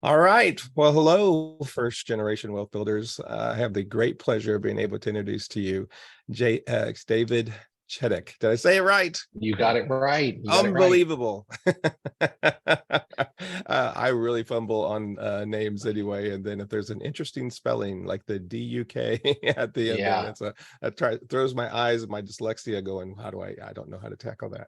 All right. Well, hello, first generation wealth builders. I have the great pleasure of being able to introduce to you David Chudyk. Did I say it right? You got it right. You got it right. Unbelievable. I really fumble on names anyway. And then if there's an interesting spelling like the DUK at the end there, Yeah, that's throws my eyes and my dyslexia going, I don't know how to tackle that.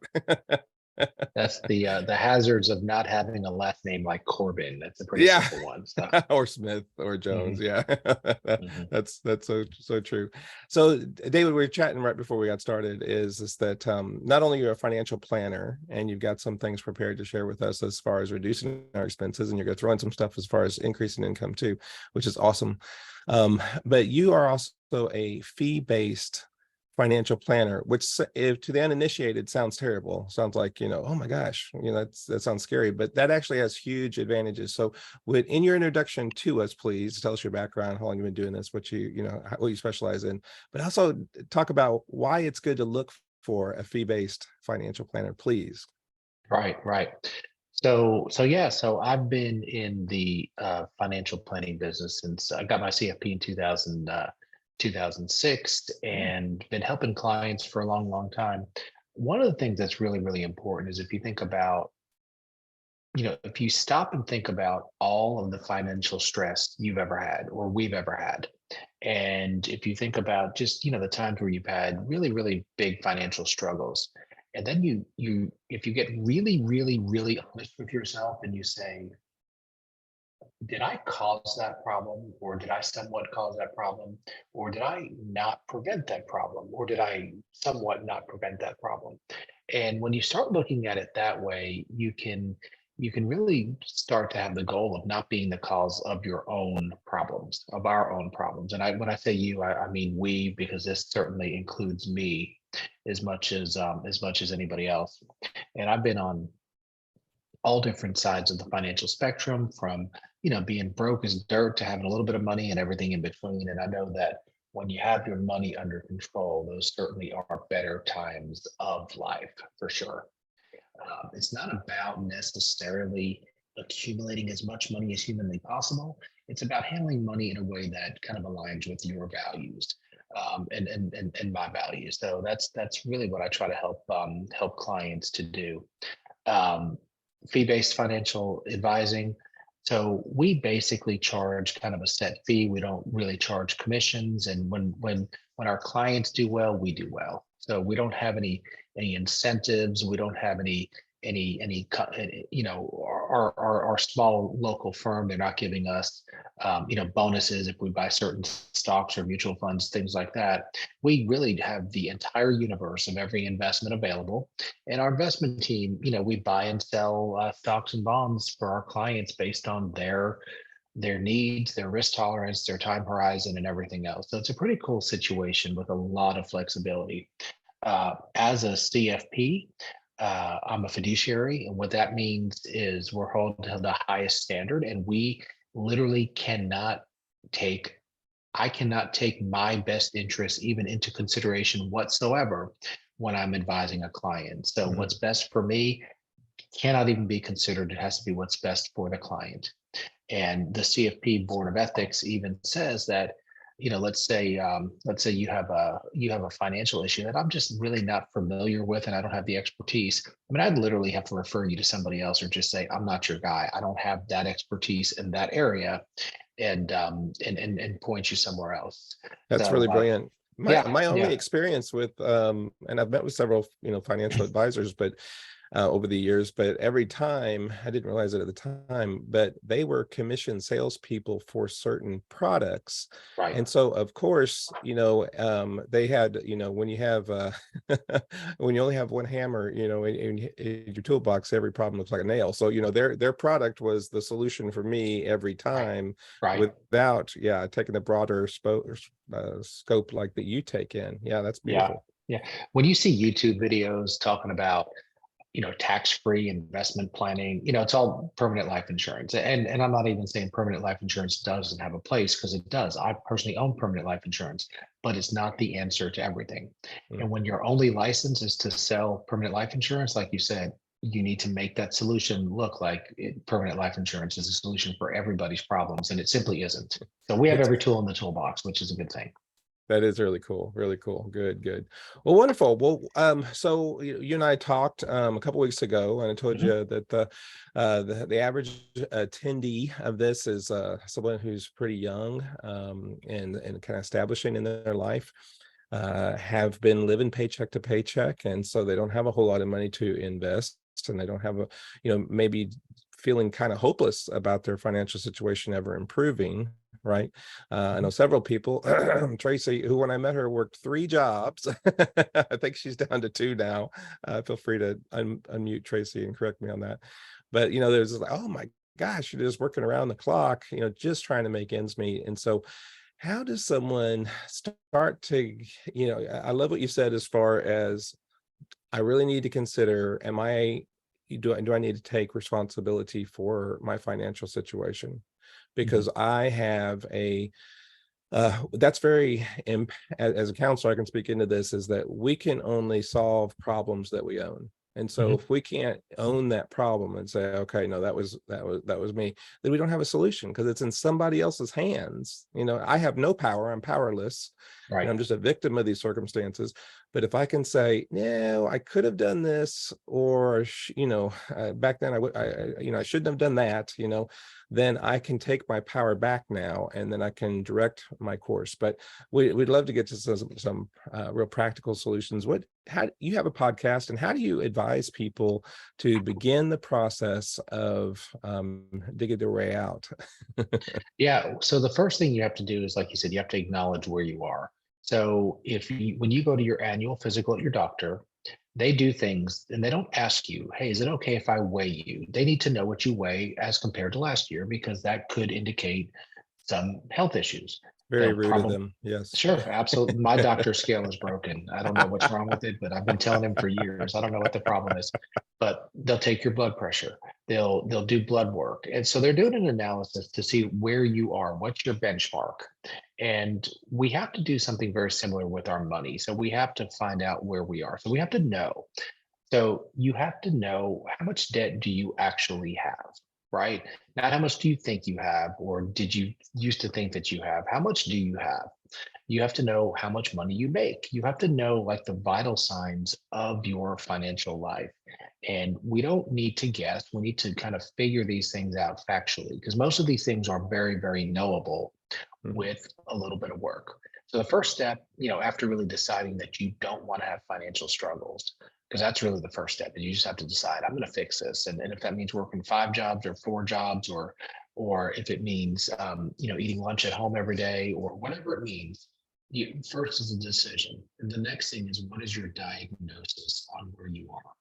that's the hazards of not having a last name like Corbin. That's a pretty Yeah. simple one. So, Or Smith or Jones. mhm, Yeah. mhm. That's so true. So David, we were chatting right before we got started is that not only you're a financial planner and you've got some things prepared to share with us as far as reducing our expenses, and you're going to throw in some stuff as far as increasing income too, which is awesome. But you are also a fee-based financial planner, which if to the uninitiated sounds terrible. Sounds like, oh my gosh, that sounds scary, but that actually has huge advantages. So in your introduction to us, please tell us your background, how long you've been doing this, what you specialize in, but also talk about why it's good to look for a fee-based financial planner, please. Right, right. So I've been in the financial planning business since I got my CFP in 2006 Mm. and been helping clients for a long, long time. One of the things that's really, really important is if you think about if you stop and think about all of the financial stress you've ever had or we've ever had, and if you think about just, the times where you've had really, really big financial struggles, and then if you get really, really, really honest with yourself and you say, did I cause that problem? Or did I somewhat cause that problem? Or did I not prevent that problem? Or did I somewhat not prevent that problem? And when you start looking at it that way, you can really start to have the goal of not being the cause of your own problems, of our own problems. And when I say you, I mean we, because this certainly includes me as much as anybody else. And I've been on all different sides of the financial spectrum, from being broke as dirt to having a little bit of money and everything in between. And I know that when you have your money under control, those certainly are better times of life, for sure. It's not about necessarily accumulating as much money as humanly possible. It's about handling money in a way that kind of aligns with your values, and my values. So that's really what I try to help clients to do. um, Fee-based financial advising. So we basically charge kind of a set fee. We don't really charge commissions, and when our clients do well, we do well. So we don't have any incentives. We don't have our small local firm. They're not giving us bonuses if we buy certain stocks or mutual funds, things like that. We really have the entire universe of every investment available. And our investment team, we buy and sell stocks and bonds for our clients based on their needs, their risk tolerance, their time horizon, and everything else. So it's a pretty cool situation with a lot of flexibility. As a CFP, I'm a fiduciary, and what that means is we're held to the highest standard, and we literally take I cannot take my best interests even into consideration whatsoever when I'm advising a client. So Mhm. what's best for me cannot even be considered. It has to be what's best for the client. And the CFP Board of Ethics even says that, let's say you have a financial issue that I'm just really not familiar with, and I don't have the expertise. I mean, I'd literally have to refer you to somebody else, or just say, I'm not your guy. I don't have that expertise in that area, and point you somewhere else. That's really So brilliant. My yeah, my only yeah. experience with and I've met with several, financial advisors, but over the years, but every time I didn't realize it at the time, but they were commissioned salespeople for certain products. Right. And so of course, they had, when you have when you only have one hammer, in your toolbox, every problem looks like a nail. So, their product was the solution for me every Right. time Right. without, yeah, taking the broader scope like that you take in. Yeah, that's Yeah. beautiful. Yeah. When you see YouTube videos talking about, tax-free investment planning, it's all permanent life insurance. And I'm not even saying permanent life insurance doesn't have a place, because it does. I personally own permanent life insurance, but it's not the answer to everything. Mm. And when your only license is to sell permanent life insurance, like you said, you need to make that solution look like permanent life insurance is a solution for everybody's problems, and it simply isn't. So we have It's every tool in the toolbox, which is a good thing. That is really cool. Really cool. Good, good. Well, wonderful. Well, so you and I talked a couple weeks ago, and I told Mhm. you that the average attendee of this is someone who's pretty young and kind of establishing in their life, have been living paycheck to paycheck, and so they don't have a whole lot of money to invest, and they don't have a, maybe feeling kind of hopeless about their financial situation ever improving, right? I know Mhm. several people, Tracy, who when I met her worked 3 jobs. I think she's down to 2 now. Feel free to unmute Tracy and correct me on that. But there's like, oh my gosh, you're just working around the clock, just trying to make ends meet. And so, how does someone start to, I love what you said as far as I really need to consider, do I need to take responsibility for my financial situation? Mhm. Because I have that's very as a counselor, I can speak into this, is that we can only solve problems that we own. And so Mhm. if we can't own that problem and say, okay, no, that was me, then we don't have a solution because it's in somebody else's hands. I have no power, I'm powerless, and Right. I'm just a victim of these circumstances. But if I can say, no, I could have done this, or back then I shouldn't have done that, then I can take my power back now, and then I can direct my course. But we'd love to get to some real practical solutions. How you have a podcast, and how do you advise people to begin the process of digging their way out? Yeah. So the first thing you have to do is, like you said, you have to acknowledge where you are. So when you go to your annual physical at your doctor, they do things and they don't ask you, hey, is it okay if I weigh you? They need to know what you weigh as compared to last year, because that could indicate some health issues. Very They'll rude of probably them. Yes. Sure, absolutely. My doctor's scale is broken. I don't know what's wrong with it, but I've been telling him for years. I don't know what the problem is, but they'll take your blood pressure. They'll do blood work. And so they're doing an analysis to see where you are, what's your benchmark. And we have to do something very similar with our money. So we have to find out where we are. So we have to know. So you have to know, how much debt do you actually have, right? Not how much do you think you have, or did you used to think that you have? How much do you have? You have to know how much money you make. You have to know, like, the vital signs of your financial life. And we don't need to guess. We need to kind of figure these things out factually, because most of these things are very, very knowable Mhm. with a little bit of work. So the first step, after really deciding that you don't want to have financial struggles, because that's really the first step, and you just have to decide, I'm going to fix this. And if that means working 5 jobs or 4 jobs, or if it means eating lunch at home every day, or whatever it means, first is a decision. And the next thing is, what is your diagnosis on where you are?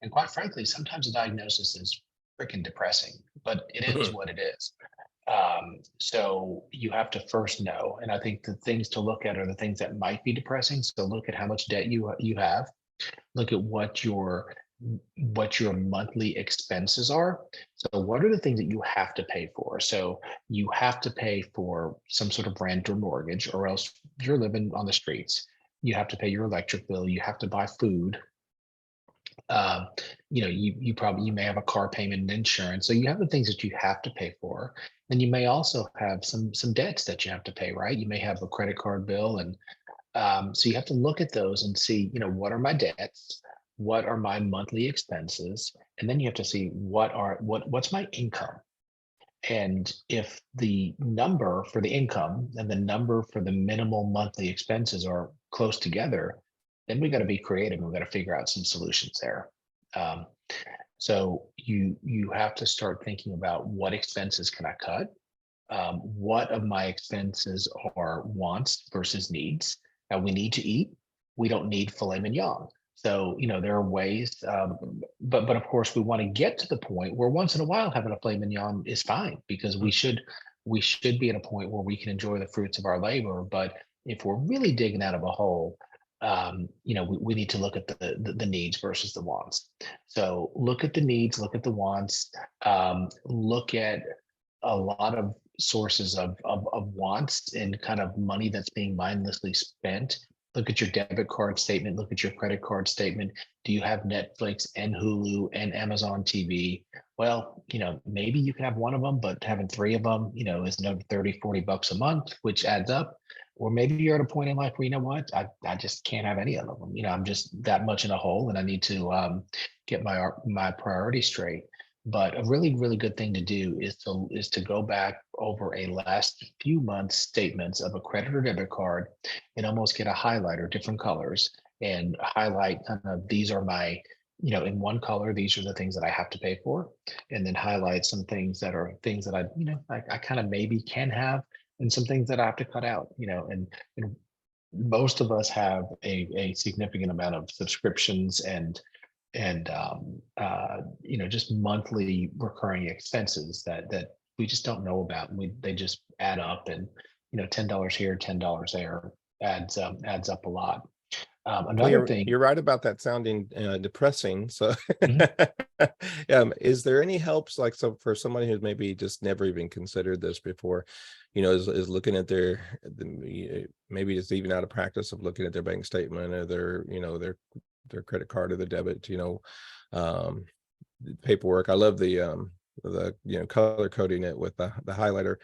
And quite frankly, sometimes the diagnosis is freaking depressing, but it is what it is. So you have to first know. And I think the things to look at are the things that might be depressing. So look at how much debt you have. Look at what your monthly expenses are. So what are the things that you have to pay for? So you have to pay for some sort of rent or mortgage, or else you're living on the streets. You have to pay your electric bill. You have to buy food. um, you may have a car payment and insurance, so you have the things that you have to pay for. And you may also have some debts that you have to pay, right? You may have a credit card bill, and so you have to look at those and see, what are my debts, what are my monthly expenses, and then you have to see what's my income. And if the number for the income and the number for the minimal monthly expenses are close together, then we got to be creative, and we got to figure out some solutions there. Um, so you have to start thinking about, what expenses can I cut? What of my expenses are wants versus needs? Now, we need to eat. We don't need filet mignon. So, there are ways, but of course, we want to get to the point where once in a while having a filet mignon is fine, because we should be at a point where we can enjoy the fruits of our labor. But if we're really digging out of a hole, we need to look at the needs versus the wants. So look at the needs, look at the wants, look at a lot of sources of wants and kind of money that's being mindlessly spent. Look at your debit card statement, look at your credit card statement. Do you have Netflix and Hulu and Amazon TV? Well, maybe you can have one of them, but having three of them, is another 30, $40 a month, which adds up. Or maybe you're at a point in life where, I just can't have any of them. I'm just that much in a hole and I need to get my priorities straight. But a really, really good thing to do is to go back over a last few months statements of a credit or debit card and almost get a highlighter, different colors, and highlight kind of these are my, in one color, these are the things that I have to pay for, and then highlight some things that are things that I kind of maybe can have, and some things that I have to cut out, and most of us have a significant amount of subscriptions and just monthly recurring expenses that we just don't know about. They just add up, and $10 here, $10 there adds up a lot. Well, Another you're thing. right about that sounding depressing. So, Mhm. is there any helps like so for somebody who's maybe just never even considered this before, is looking at maybe just even out of practice of looking at their bank statement or their credit card or the debit, um, paperwork. I love the color coding it with the highlighter.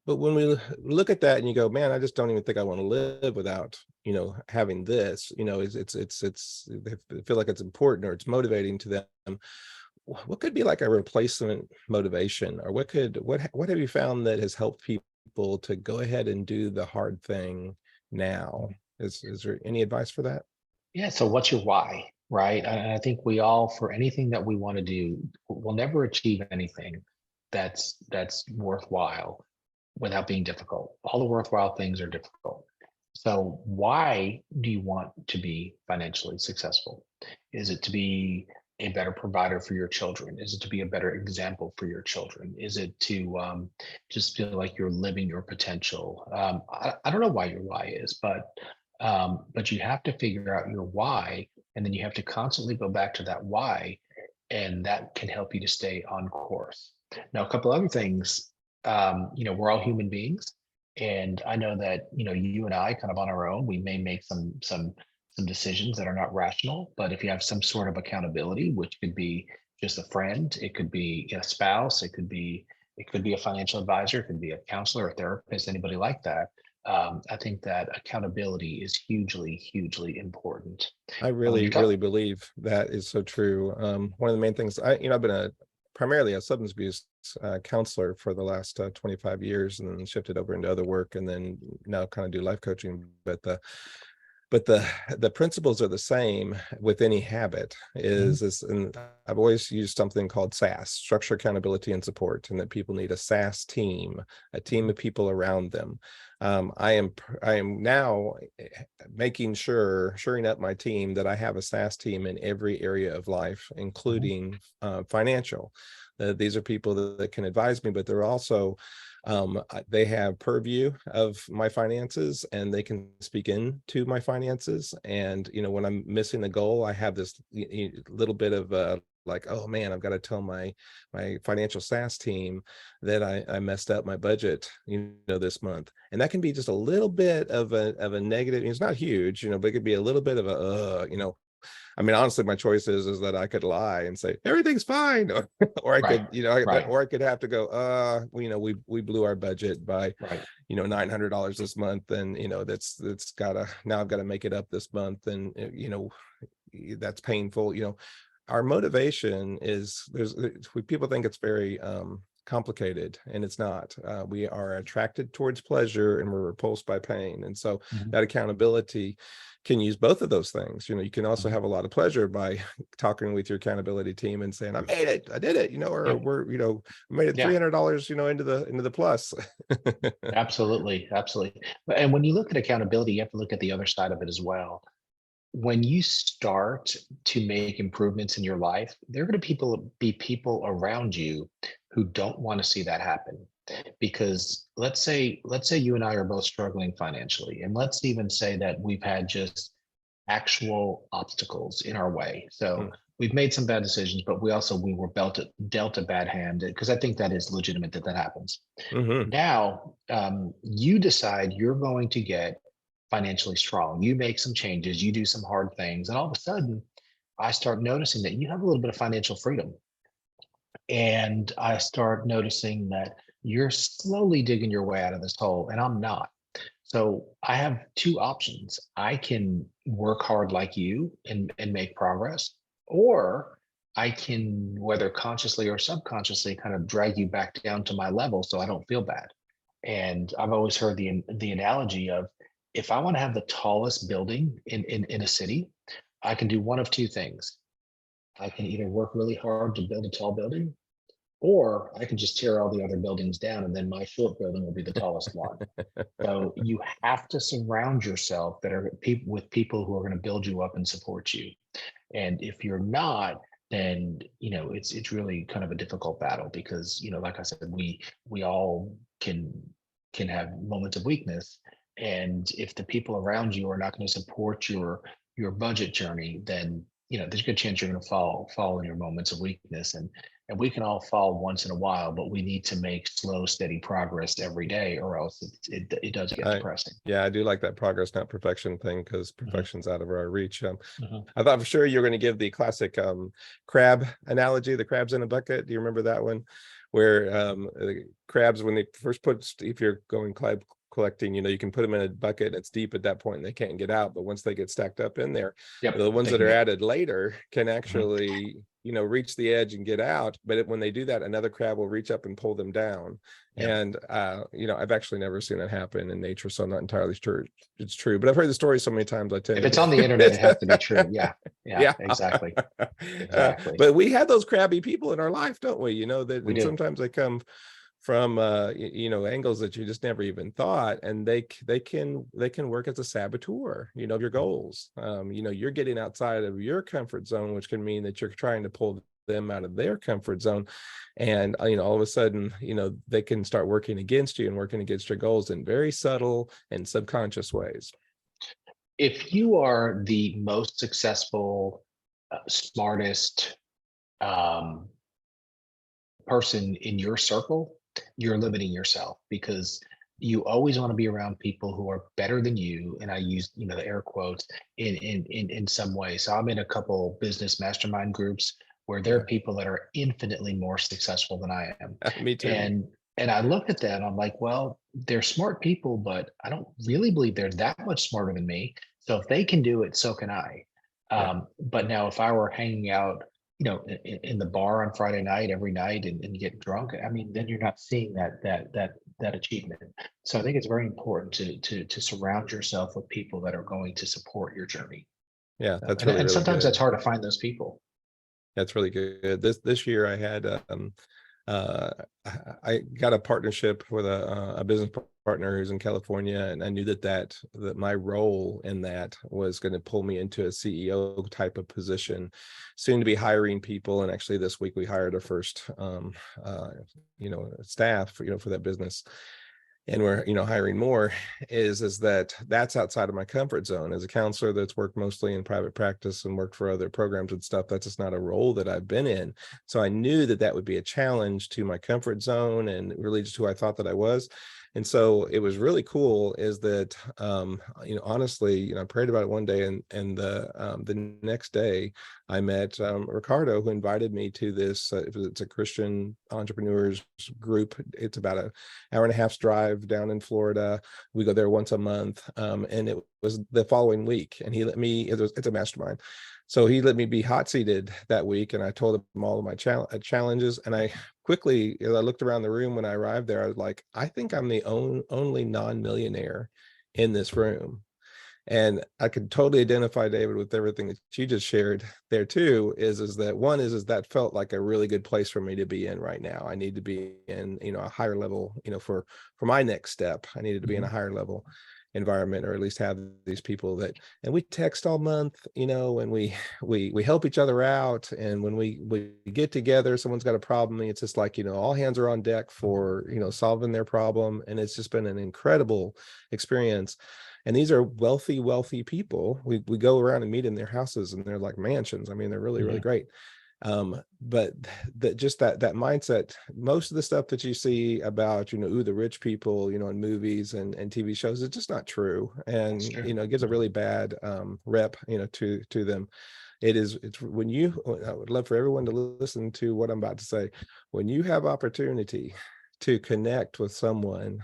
But when we look at that and you go, man, I just don't even think I want to live without, having this, they feel like it's important or it's motivating to them. What could be like a replacement motivation, or what have you found that has helped people to go ahead and do the hard thing now? Is there any advice for that? Yeah. So what's your why? Right. And I think we all, for anything that we want to do, will never achieve anything that's worthwhile without being difficult. All the worthwhile things are difficult. So why do you want to be financially successful? Is it to be a better provider for your children? Is it to be a better example for your children? Is it to just feel like you're living your potential? I don't know why your why is, but you have to figure out your why, and then you have to constantly go back to that why, and that can help you to stay on course. Now, a couple other things. We're all human beings, and I know that you and I, kind of on our own, we may make some decisions that are not rational. But if you have some sort of accountability, which could be just a friend, it could be a spouse, it could be a financial advisor, it could be a counselor, a therapist, anybody like that. I think that accountability is hugely, hugely important. I And when you really, talk. really believe that is so true. One of the main things I've been primarily a substance abuse counselor for the last 25 years, and then shifted over into other work, and then now kind of do life coaching. But the principles are the same with any habit. Mhm. And I've always used something called SAS, structure, accountability, and support, and that people need a SAS team, a team Mhm. of people around them. I am now making shoring up my team that I have a SAS team in every area of life, Mhm. including financial. These are people that can advise me, but they're also they have purview of my finances, and they can speak into my finances. And when I'm missing the goal, I have this little bit of like, oh man, I've got to tell my financial SAS team that I messed up my budget, this month. And that can be just a little bit of a negative. It's not huge, but it could be a little bit of I mean, honestly, my choice is that I could lie and say everything's fine, or I Right. could, Right. or I could have to go, we blew our budget by, Right. $900 this month, and that's gotta now I've got to make it up this month, and that's painful. Our motivation is people think it's very complicated, and it's not. We are attracted towards pleasure and we're repulsed by pain, and so Mhm. that accountability can use both of those things. You can also Mhm. have a lot of pleasure by talking with your accountability team and saying, I made it, I did it, or Yep. we're made it Yeah. $300, into the plus. Absolutely. Absolutely. And when you look at accountability, you have to look at the other side of it as well. When you start to make improvements in your life, there are going to be people around you who don't want to see that happen. Because let's say you and I are both struggling financially, and let's even say that we've had just actual obstacles in our way. So we've made some bad decisions, but we were dealt a bad hand, because I think that is legitimate that that happens. Mm-hmm. Now, you decide you're going to get financially strong. You make some changes, you do some hard things, and all of a sudden, I start noticing that you have a little bit of financial freedom. And I start noticing that you're slowly digging your way out of this hole, and I'm not. So I have two options. I can work hard like you and make progress, or I can, whether consciously or subconsciously, kind of drag you back down to my level so I don't feel bad. And I've always heard the analogy of, if I want to have the tallest building in a city, I can do one of two things. I can either work really hard to build a tall building, or I can just tear all the other buildings down and then my short building will be the tallest one. So you have to surround yourself that are people with people who are going to build you up and support you. And if you're not, then it's really kind of a difficult battle, because like I said, we all can have moments of weakness. And if the people around you are not going to support your budget journey, then there's a good chance you're going to fall in your moments of weakness. And we can all fall once in a while, but we need to make slow, steady progress every day, or else it does get depressing. Yeah, I do like that progress, not perfection thing, because Mhm. perfection's out of our reach. Mhm. I thought for sure you were going to give the classic crab analogy, the crabs in a bucket. Do you remember that one? Where the crabs, when they first put, if you're going crab collecting, you can put them in a bucket, it's deep at that point and they can't get out. But once they get stacked up in there, Yep, the ones they that can are get. added later can Mhm. actually, reach the edge and get out. But when they do that, another crab will reach up and pull them down. Yep. And I've actually never seen it happen in nature, so I'm not entirely sure it's true. But I've heard the story so many times, I tend If to it's on the internet, it has to be true. Yeah, yeah, yeah. exactly, exactly. But we have those crabby people in our life, don't we? That, We and do. sometimes they come from angles that you just never even thought, and they can work as a saboteur, of your goals. You're getting outside of your comfort zone, which can mean that you're trying to pull them out of their comfort zone. And all of a sudden, they can start working against you and working against your goals in very subtle and subconscious ways. If you are the most successful, smartest um, person in your circle, you're limiting yourself, because you always want to be around people who are better than you. And I use, the air quotes in some way. So I'm in a couple business mastermind groups where there are Yeah. people that are infinitely more successful than I am. Me too. And I look at that and I'm like, well, they're smart people, but I don't really believe they're that much smarter than me. So if they can do it, so can I. Yeah. But now if I were hanging out, in the bar on Friday night every night and get drunk, I mean, then you're not seeing that achievement. So I think it's very important to surround yourself with people that are going to support your journey. Yeah, that's And, really, and really sometimes that's good. hard to find those people. That's really good. This year I had uh I got a partnership with a business partner who's in California, and I knew that my role in that was going to pull me into a CEO type of position, soon to be hiring people. And actually this week we hired our first staff for that business, and we're hiring more. That's outside of my comfort zone. As a counselor that's worked mostly in private practice and worked for other programs and stuff, that's just not a role that I've been in. So I knew that would be a challenge to my comfort zone and really just who I thought that I was. And so it was really cool is that honestly, I prayed about it one day, and the next day I met Ricardo, who invited me to this. It's a Christian entrepreneurs group. It's about an hour and a half's drive down in Florida. We go there once a month, and it was the following week. And he let me. It's a mastermind, so he let me be hot seated that week. And I told him all of my challenges. And I quickly, as I looked around the room when I arrived there, I was like, I think I'm the only non-millionaire in this room. And I could totally identify, David, with everything that you just shared there too. Is that one is that felt like a really good place for me to be in right now. I need to be in a higher level, for my next step. I needed to be in a Mhm. higher level environment, or at least have these people and we text all month, and we help each other out. And when we get together, someone's got a problem, it's just like, all hands are on deck for solving their problem. And it's just been an incredible experience. And these are wealthy people. We go around and meet in their houses, and they're like mansions. I mean, they're really, really Mhm. great. But that just that mindset, most of the stuff that you see about, ooh, the rich people, in movies and TV shows, it's just not true. That's And, true. it gives a really bad rep, to them. It's when I would love for everyone to listen to what I'm about to say. When you have opportunity to connect with someone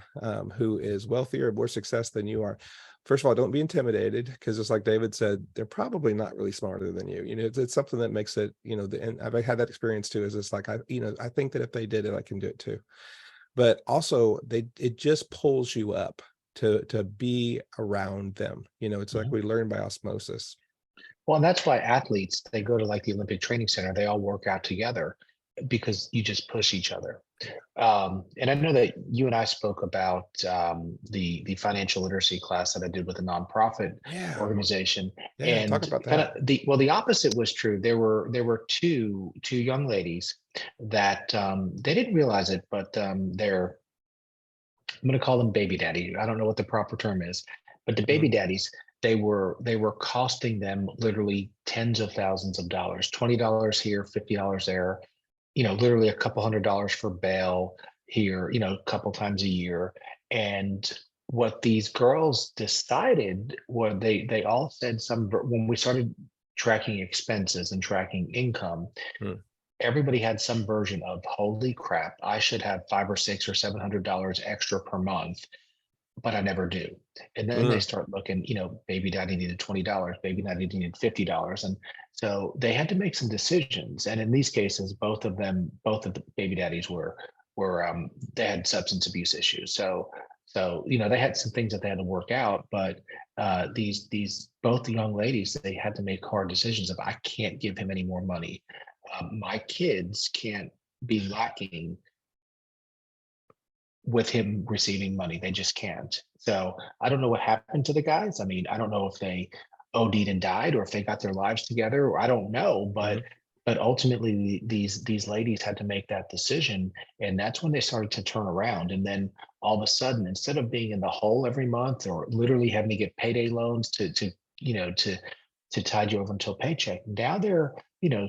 who is wealthier, more success than you are, first of all, don't be intimidated, because just like David said, they're probably not really smarter than you. It's something that makes it, and I've had that experience too, is it's like, I think that if they did it, I can do it too. But also it just pulls you up to be around them. It's like Mhm. we learn by osmosis. Well, and that's why athletes, they go to like the Olympic Training Center, they all work out together because you just push each other. And I know that you and I spoke about the financial literacy class that I did with a nonprofit Yeah. organization, Yeah. Talk and about kind that. of the opposite was true. There were two young ladies that they didn't realize it, but they're, I'm going to call them baby daddy. I don't know what the proper term is, but the baby Mhm. daddies, they were costing them literally tens of thousands of dollars, $20 here, $50 there, literally a couple $100 for bail here, a couple times a year. And what these girls decided, what they all said, when we started tracking expenses and tracking income, Mm. everybody had some version of, holy crap, I should have five or six or $700 extra per month, but I never do. And then they Mm. start looking, baby daddy needed $20, baby daddy needed $50. And so they had to make some decisions. And in these cases, both of the baby daddies were they had substance abuse issues. So they had some things that they had to work out, but these both the young ladies, they had to make hard decisions of, I can't give him any more money. My kids can't be lacking with him receiving money. They just can't. So I don't know what happened to the guys. I mean, I don't know if they OD'd and died or if they got their lives together, or I don't know, but Mhm. ultimately these ladies had to make that decision, and that's when they started to turn around. And then all of a sudden, instead of being in the hole every month or literally having to get payday loans to you know to tide you over until paycheck, now they're,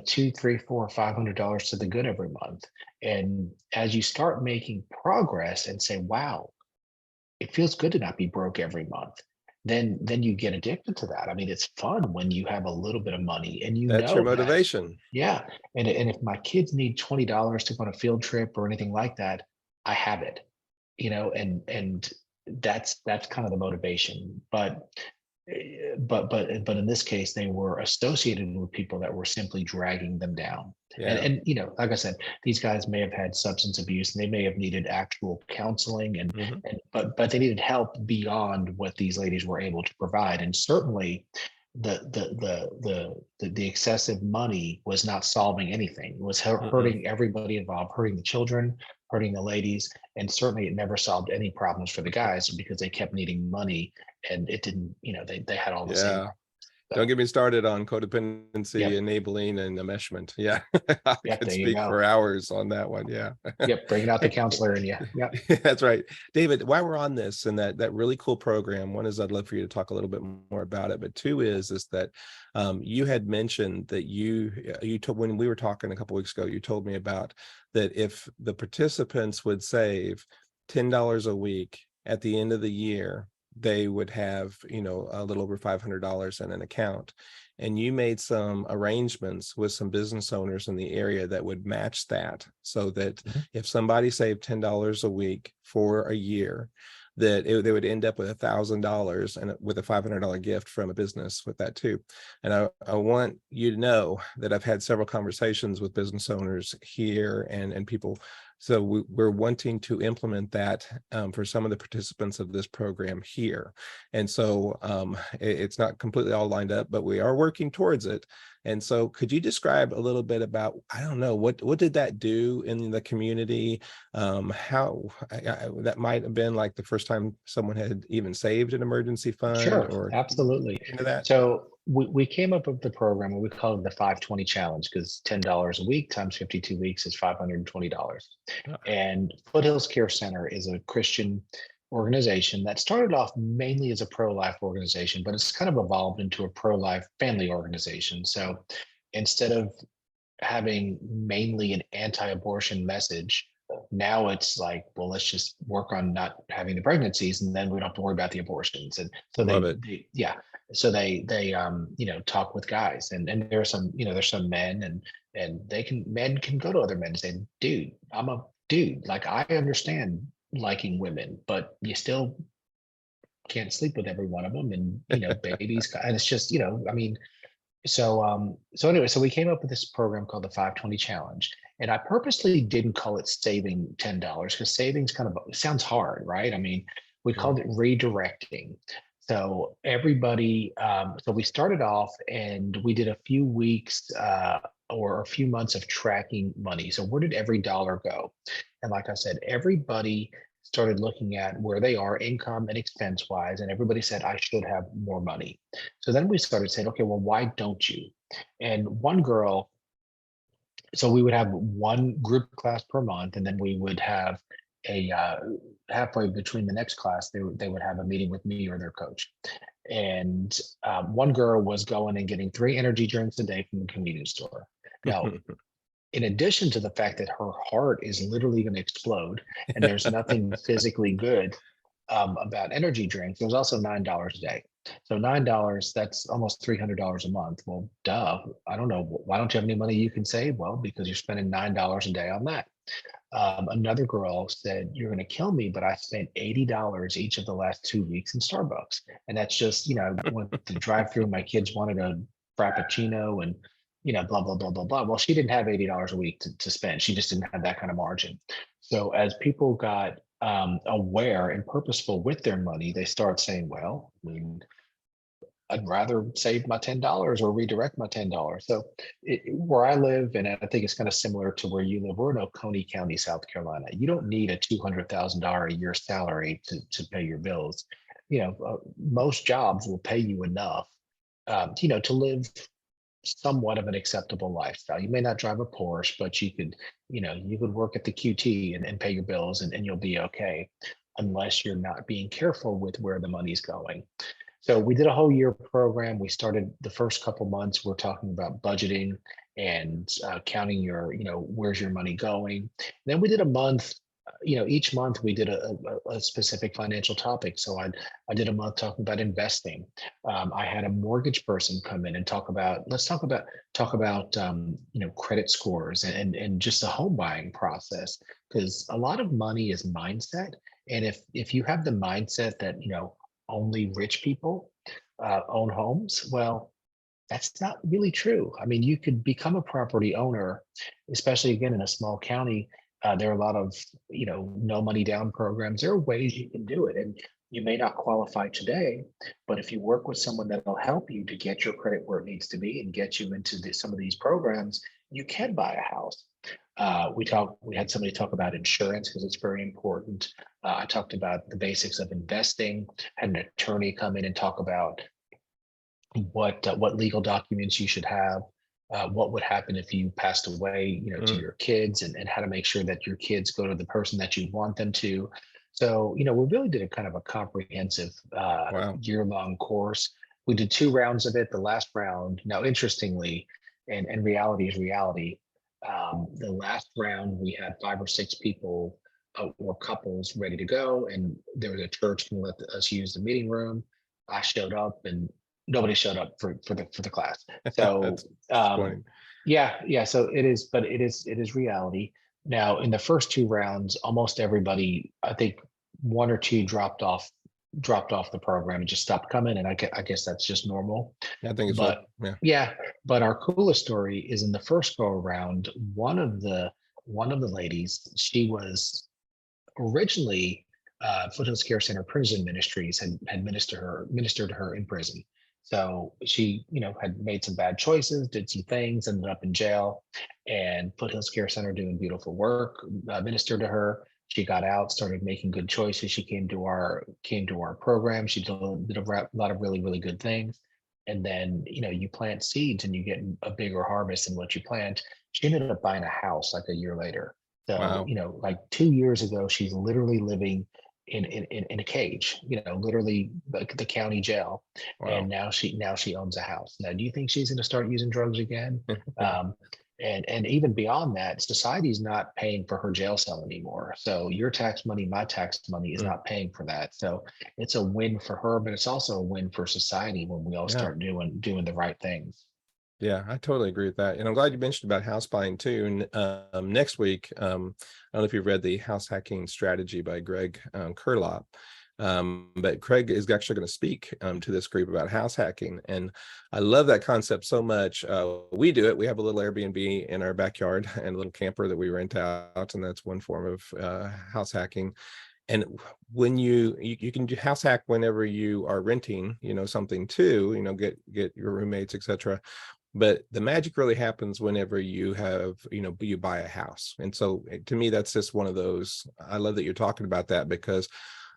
two, three, four, $500 to the good every month. And as you start making progress and say, wow, it feels good to not be broke every month, then you get addicted to that. I mean, it's fun when you have a little bit of money and you That's your know that, motivation. yeah. And if my kids need $20 to go on a field trip or anything like that, I have it, and that's kind of the motivation. But in this case, they were associated with people that were simply dragging them down. And Yeah. and like I said, these guys may have had substance abuse and they may have needed actual counseling, Mhm. but they needed help beyond what these ladies were able to provide. And certainly the excessive money was not solving anything. It was Mm-mm. hurting everybody involved, hurting the children, hurting the ladies, and certainly it never solved any problems for the guys because they kept needing money, and it didn't, they had all the same Yeah. problems. Don't So, get me started on codependency, yep, enabling, and enmeshment. Yeah. I yep, could there you speak go. for hours on that one. Yeah. Yep, bringing out the counselor in you. Yep. That's right. David, while we're on this and that really cool program, one is I'd love for you to talk a little bit more about it, but two is that you had mentioned that you told, when we were talking a couple weeks ago, you told me about that if the participants would save $10 a week at the end of the year, they would have, a little over $500 in an account. And you made some arrangements with some business owners in the area that would match that, so that Mhm. if somebody saved $10 a week for a year, that they would end up with $1,000 and with a $500 gift from a business with that too. And I want you to know that I've had several conversations with business owners here and people. So we're wanting to implement that for some of the participants of this program here. And so it's not completely all lined up, but we are working towards it. And so could you describe a little bit about, I don't know, what did that do in the community? How that might have been like the first time someone had even saved an emergency fund, Sure, or absolutely. into that? So we came up with the program and we call it the 520 challenge because $10 a week times 52 weeks is $520. Ah. And Foothills Care Center is a Christian organization that started off mainly as a pro-life organization, but it's kind of evolved into a pro-life family organization. So instead of having mainly an anti-abortion message. Now it's like, well, let's just work on not having the pregnancies, and then we don't have to worry about the abortions. And so Love it. yeah, so they talk with guys, and there are some, there's some men, and men can go to other men and say, dude, I'm a dude, like I understand liking women, but you still can't sleep with every one of them, and babies, and it's just, I mean, so anyway, so we came up with this program called the 520 Challenge. And I purposely didn't call it saving $10 because savings kind of sounds hard, right? I mean, we Mhm. called it redirecting. So everybody, so we started off and we did a few weeks or a few months of tracking money. So where did every dollar go? And like I said, everybody started looking at where they are income and expense wise, and everybody said, I should have more money. So then we started saying, okay, well, why don't you? And one girl, so we would have one group class per month, and then we would have a halfway between the next class, they would have a meeting with me or their coach. And one girl was going and getting 3 energy drinks a day from the convenience store. Now, in addition to the fact that her heart is literally going to explode and there's nothing physically good about energy drinks, there's also $9 a day. So $9, that's almost $300 a month. Well, duh. I don't know. Why don't you have any money you can save? Well, because you're spending $9 a day on that. Another girl said, you're going to kill me, but I spent $80 each of the last 2 weeks in Starbucks. And that's just, went to drive through. My kids wanted a Frappuccino and, blah, blah, blah, blah, blah. Well, she didn't have $80 a week to spend. She just didn't have that kind of margin. So as people got aware and purposeful with their money, they start saying, well, I mean, I'd rather save my $10 or redirect my $10. So where I live, and I think it's kind of similar to where you live, we're in Oconee County, South Carolina. You don't need a $200,000 a year salary to pay your bills. Most jobs will pay you enough, to live somewhat of an acceptable lifestyle. You may not drive a Porsche, but you could work at the QT and pay your bills, and you'll be okay, unless you're not being careful with where the money's going. So we did a whole year program. We started the first couple months. We're talking about budgeting and counting where's your money going. Then we did a month. Each month we did a specific financial topic. So I did a month talking about investing. I had a mortgage person come in and let's talk about credit scores and just the home buying process, because a lot of money is mindset. And if you have the mindset that only rich people own homes, well, that's not really true. I mean, you could become a property owner, especially again in a small county. There are a lot of no money down programs. There are ways you can do it, and you may not qualify today, but if you work with someone that'll help you to get your credit where it needs to be and get you into some of these programs, you can buy a house. We had somebody talk about insurance because it's very important. I talked about the basics of investing, had an attorney come in and talk about what legal documents you should have, what would happen if you passed away, to Mm, your kids, and how to make sure that your kids go to the person that you want them to. So, we really did a kind of a comprehensive wow. year-long course. We did 2 rounds of it. The last round, now interestingly, and reality is reality. The last round, we had 5 or 6 people or couples ready to go, and there was a church going to let us use the meeting room. I showed up, and nobody showed up for the class. So That's um, disappointing. yeah. So it is, but it is reality. Now in the first 2 rounds, almost everybody, I think one or two dropped off the program and just stopped coming, and I guess that's just normal. I think it's what, But yeah. yeah, but our coolest story is in the first go around. One of the ladies, she was originally Foothills Care Center Prison Ministries had ministered to her in prison. So she, had made some bad choices, did some things, ended up in jail, and Foothills Care Center doing beautiful work, ministered to her. She got out, started making good choices. She came to our program. She did a lot of really really good things. And then you plant seeds and you get a bigger harvest than what you plant. She ended up buying a house like a year later. So, Wow. like 2 years ago, she's literally living in a cage, literally the county jail. And Wow. now she owns a house. Now, do you think she's going to start using drugs again? Um, And even beyond that, society's not paying for her jail cell anymore. So your tax money, my tax money is Mm, not paying for that. So it's a win for her, but it's also a win for society when we all yeah. start doing the right things. Yeah, I totally agree with that. And I'm glad you mentioned about house buying too. And next week, I don't know if you've read the House Hacking Strategy by Greg Kurlop, but Craig is actually going to speak to this group about house hacking. And I love that concept so much. We do it. We have a little Airbnb in our backyard and a little camper that we rent out. And that's one form of house hacking. And when you can do house hack whenever you are renting, something too, get your roommates, etc. But the magic really happens whenever you have, you buy a house. And so to me, that's just one of those. I love that you're talking about that because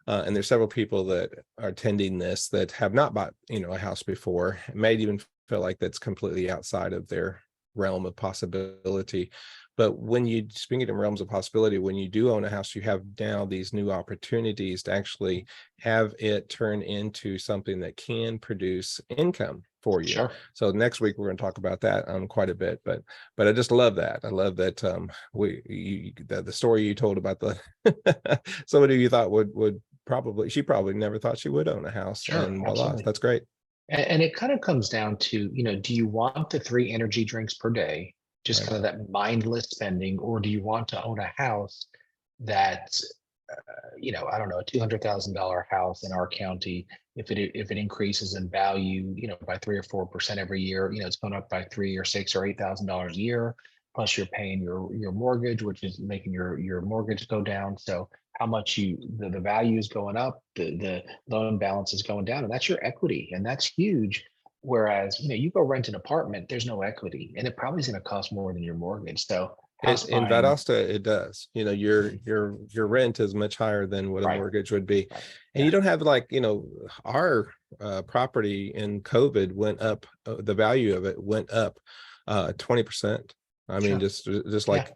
and there's several people that are attending this that have not bought, a house before, may even feel like that's completely outside of their realm of possibility. But when you speak it in realms of possibility, when you do own a house, you have now these new opportunities to actually have it turn into something that can produce income for you. Sure. So next week we're going to talk about that quite a bit. But I just love that. I love that the story you told about the somebody you thought would probably, she probably never thought she would own a house, Sure. and voila, Absolutely. that's great. And it kind of comes down to, do you want the 3 energy drinks per day, just Right. kind of that mindless spending, or do you want to own a house that, I don't know, a $200,000 house in our county, if it increases in value, by 3 or 4% every year, it's going up by 3 or 6 or $8,000 a year. Plus, you're paying your mortgage, which is making your mortgage go down. So how much the value is going up, the loan balance is going down, and that's your equity, and that's huge. Whereas, you go rent an apartment, there's no equity, and it probably is going to cost more than your mortgage. So It house in buying, Valdosta, it does. Your rent is much higher than what a right, mortgage would be. right, And you yeah, don't have like, our property in COVID went up, the value of it went up 20%. I mean, sure, just yeah, like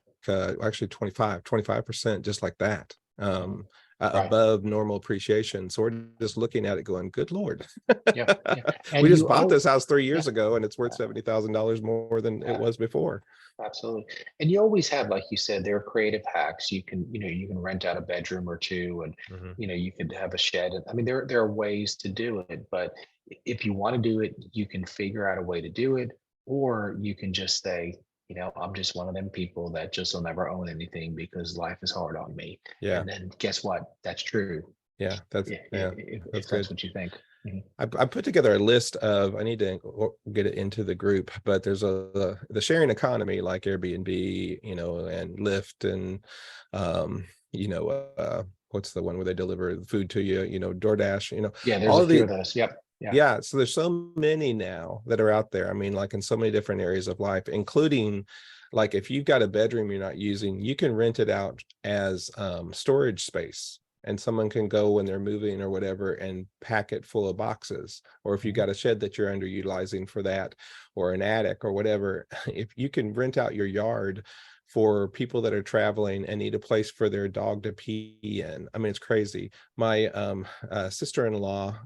actually 25%, just like that. mhm, right, Above normal appreciation. So we're just looking at it going, good Lord. yep, yeah, We and just you bought oh, this house 3 years yeah, ago and it's worth $70,000 more than it yeah, was before. absolutely. And you always have, like you said, there are creative hacks. You can rent out a bedroom or two, and Mhm. you could have a shed. And I mean, there are ways to do it, but if you want to do it, you can figure out a way to do it, or you can just say, I'm just one of them people that just will never own anything because life is hard on me. Yeah. And then guess what? That's true. Yeah, that's yeah, If that's that's good. what you think. Mhm. I put together a list of, I need to get it into the group, but there's the sharing economy like Airbnb, and Lyft and what's the one where they deliver the food to you, DoorDash, Yeah, there's all a of few the of those. Yep. Yeah. yeah, so there's so many now that are out there. I mean, like in so many different areas of life, including like if you've got a bedroom you're not using, you can rent it out as storage space. And someone can go when they're moving or whatever and pack it full of boxes. Or if you Mhm. got a shed that you're underutilizing for that, or an attic or whatever, if you can rent out your yard for people that are traveling and need a place for their dog to pee in. I mean, it's crazy. My sister-in-law,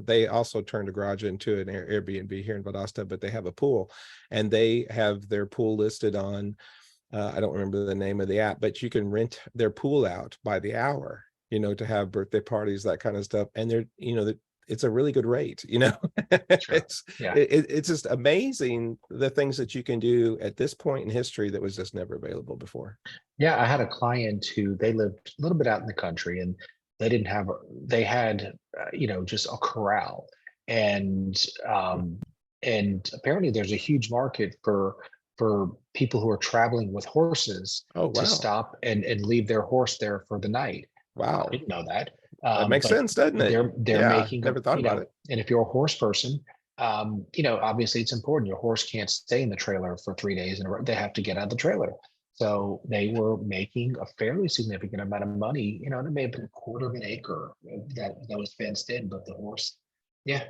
they also turned a garage into an Airbnb here in Valdosta, but they have a pool and they have their pool listed on, I don't remember the name of the app, but you can rent their pool out by the hour, to have birthday parties, that kind of stuff. And they're, it's a really good rate. Sure. it's Yeah. it's just amazing the things that you can do at this point in history that was just never available before. Yeah. I had a client who they lived a little bit out in the country, and they didn't have, they had, just a corral. And, and apparently there's a huge market for people who are traveling with horses Oh, to wow. stop and leave their horse there for the night. I Wow. didn't know that. That makes But sense, doesn't it? they're Yeah, making never thought about it. and if you're a horse person, obviously it's important. Your horse can't stay in the trailer for 3 days in a row. They have to get out of the trailer. So they were making a fairly significant amount of money. And it may have been a quarter of an acre that was fenced in, but the horse, yeah.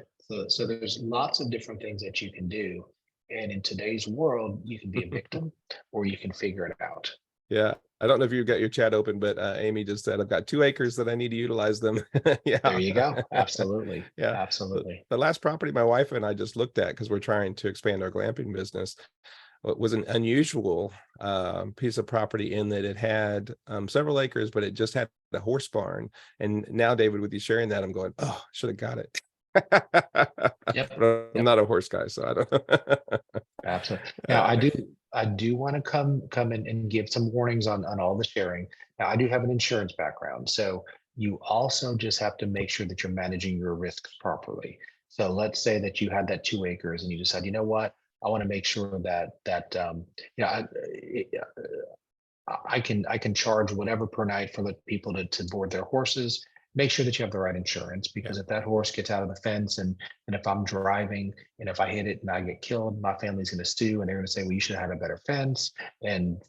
So there's lots of different things that you can do. And in today's world, you can be a victim or you can figure it out. Yeah. I don't know if you've got your chat open, but Amy just said, I've got 2 acres that I need to utilize them. There Yeah. you go. Absolutely. Yeah. The, Absolutely. the last property my wife and I just looked at, because we're trying to expand our glamping business, what was an unusual piece of property in that it had several acres, but it just had a horse barn. And now, David, with you sharing that, I'm going, oh, I should have got it. Yep. But I'm Yep. not a horse guy, so I don't. Absolutely. Now, Uh, I do want to come in and give some warnings on all the sharing. Now, I do have an insurance background, so you also just have to make sure that you're managing your risks properly. So let's say that you had that 2 acres and you decide, you know what, I want to make sure you know, I can charge whatever per night for the people to board their horses. Make sure that you have the right insurance, yeah, because if that horse gets out of the fence and if I'm driving and if I hit it and I get killed, my family's going to sue and they're going to say, well, you should have had a better fence. And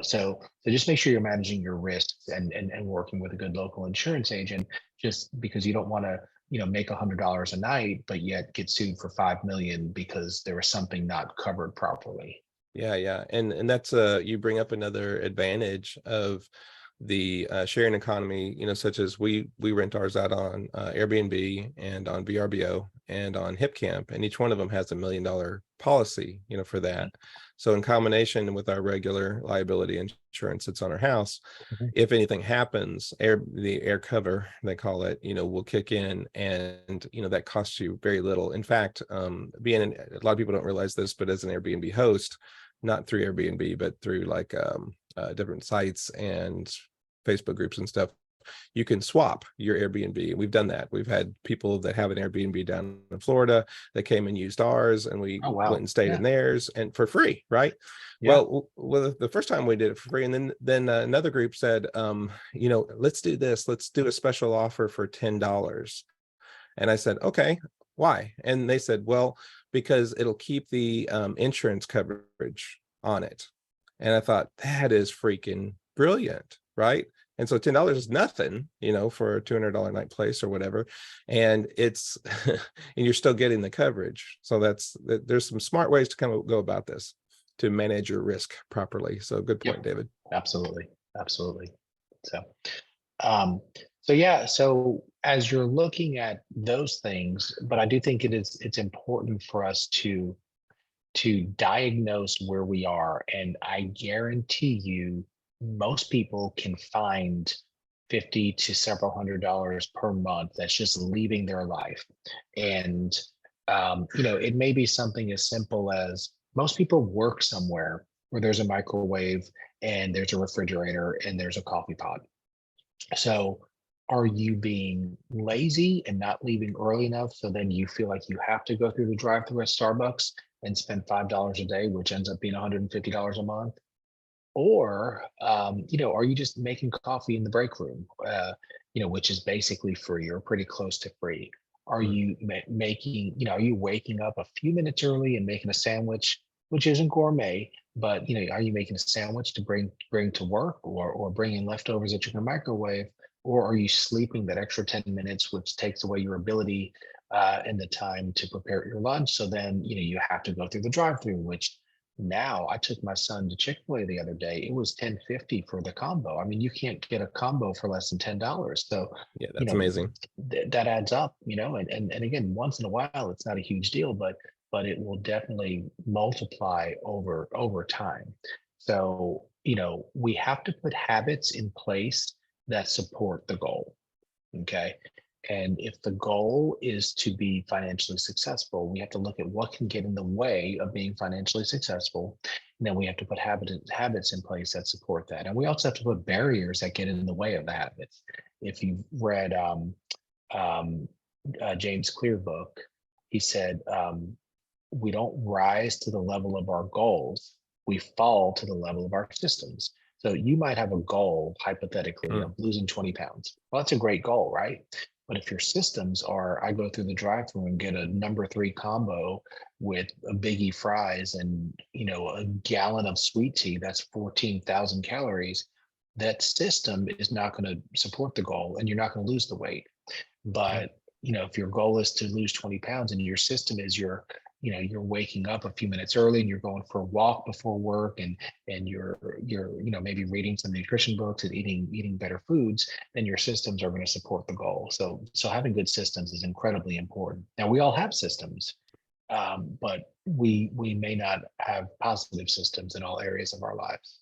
so just make sure you're managing your risks and working with a good local insurance agent, just because you don't want to make $100 a night but yet get sued for 5 million because there was something not covered properly. yeah. And that's you bring up another advantage of the sharing economy, such as we rent ours out on Airbnb and on VRBO and on HipCamp, and each one of them has $1 million policy, for that. So in combination with our regular liability insurance that's on our house, Mhm. if anything happens, the air cover, they call it, will kick in, and that costs you very little. In fact, a lot of people don't realize this, but as an Airbnb host, not through Airbnb, but through like different sites and Facebook groups and stuff, you can swap your Airbnb. We've done that. We've had people that have an Airbnb down in Florida that came and used ours, and we Oh, went wow. and stayed Yeah. in theirs and for free, right? Yeah. Well, the first time we did it for free, and then another group said, let's do this. Let's do a special offer for $10. And I said, okay, why? And they said, well, because it'll keep the insurance coverage on it. And I thought, that is freaking brilliant, right? And so $10 is nothing, for a $200 night place or whatever. And it's, and you're still getting the coverage. So there's some smart ways to go about this to manage your risk properly. So good point, Yep. David. Absolutely. Absolutely. So, um, so yeah, so as you're looking at those things, but I do think it's important for us to diagnose where we are. And I guarantee you, most people can find 50 to several $100s per month that's just leaving their life. And it may be something as simple as, most people work somewhere where there's a microwave and there's a refrigerator and there's a coffee pot. So are you being lazy and not leaving early enough, so then you feel like you have to go through the drive-through at Starbucks and spend $5 a day, which ends up being $150 a month? Or are you just making coffee in the break room, which is basically free or pretty close to free? Are Mm. you are you waking up a few minutes early and making a sandwich, which isn't gourmet, but are you making a sandwich to bring to work, or bringing leftovers that you can microwave? Or are you sleeping that extra 10 minutes, which takes away your ability and the time to prepare your lunch? So then, you have to go through the drive-through, which now, I took my son to Chick-fil-A the other day. It was 10.50 for the combo. I mean, you can't get a combo for less than $10. So, Yeah, you that's know, amazing. that adds up, and again, once in a while, it's not a huge deal, but it will definitely multiply over time. So, we have to put habits in place that support the goal. Okay. And if the goal is to be financially successful, we have to look at what can get in the way of being financially successful. And then we have to put habits in place that support that. And we also have to put barriers that get in the way of the habits. If you've read um, James Clear book, he said, we don't rise to the level of our goals, we fall to the level of our systems. So you might have a goal, hypothetically, Mm. of losing 20 pounds. Well, that's a great goal, right? But if your systems are, I go through the drive-through and get a number 3 combo with a biggie fries and a gallon of sweet tea, that's 14,000 calories. That system is not going to support the goal, and you're not going to lose the weight. Yeah. But if your goal is to lose 20 pounds and your system is you're waking up a few minutes early and you're going for a walk before work, and you're maybe reading some nutrition books and eating better foods, then your systems are going to support the goal. So having good systems is incredibly important. Now, we all have systems. but we may not have positive systems in all areas of our lives.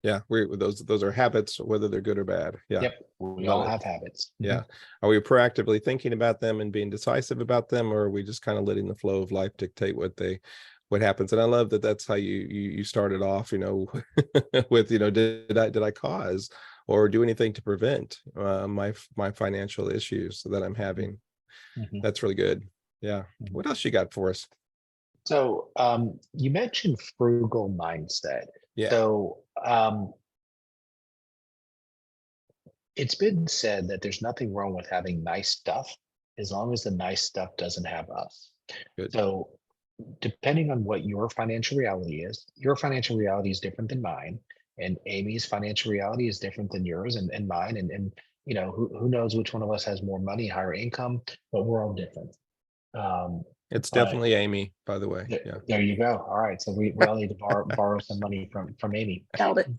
Yeah, those are habits, whether they're good or bad. Yeah, Yep, we love all it. have habits. Yeah. Are we proactively thinking about them and being decisive about them, or are we just kind of letting the flow of life dictate what happens? And I love that that's how you started off, with, did I cause or do anything to prevent my financial issues that I'm having? Mhm. That's really good. Yeah. Mhm. What else you got for us? So you mentioned frugal mindset. Yeah. So it's been said that there's nothing wrong with having nice stuff as long as the nice stuff doesn't have us. Good. So depending on what your financial reality is, your financial reality is different than mine, and Amy's financial reality is different than yours and mine. And who knows which one of us has more money, higher income, but we're all different. Um, It's but definitely Amy, by the way. there, Yeah. there you go. All right, so we all need to borrow some money from Amy. Nailed it.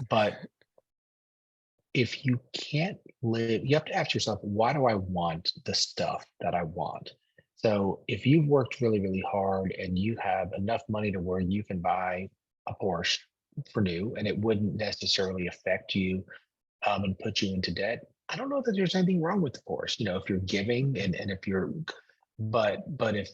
But if you can't live, you have to ask yourself, why do I want the stuff that I want? So if you've worked really, really hard and you have enough money to where you can buy a Porsche for new and it wouldn't necessarily affect you and put you into debt, I don't know that there's anything wrong with the Porsche. If you're giving and if you're, but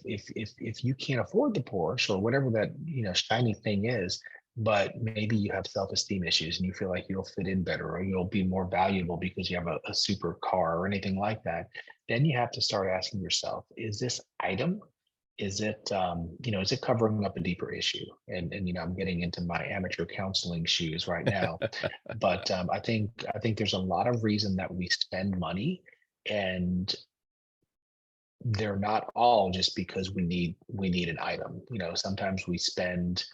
if you can't afford the Porsche or whatever that shiny thing is, but maybe you have self-esteem issues and you feel like you'll fit in better or you'll be more valuable because you have a super car or anything like that, then you have to start asking yourself, is this item, is it covering up a deeper issue? And I'm getting into my amateur counseling shoes right now, but I think there's a lot of reason that we spend money, and they're not all just because we need an item. Sometimes we spend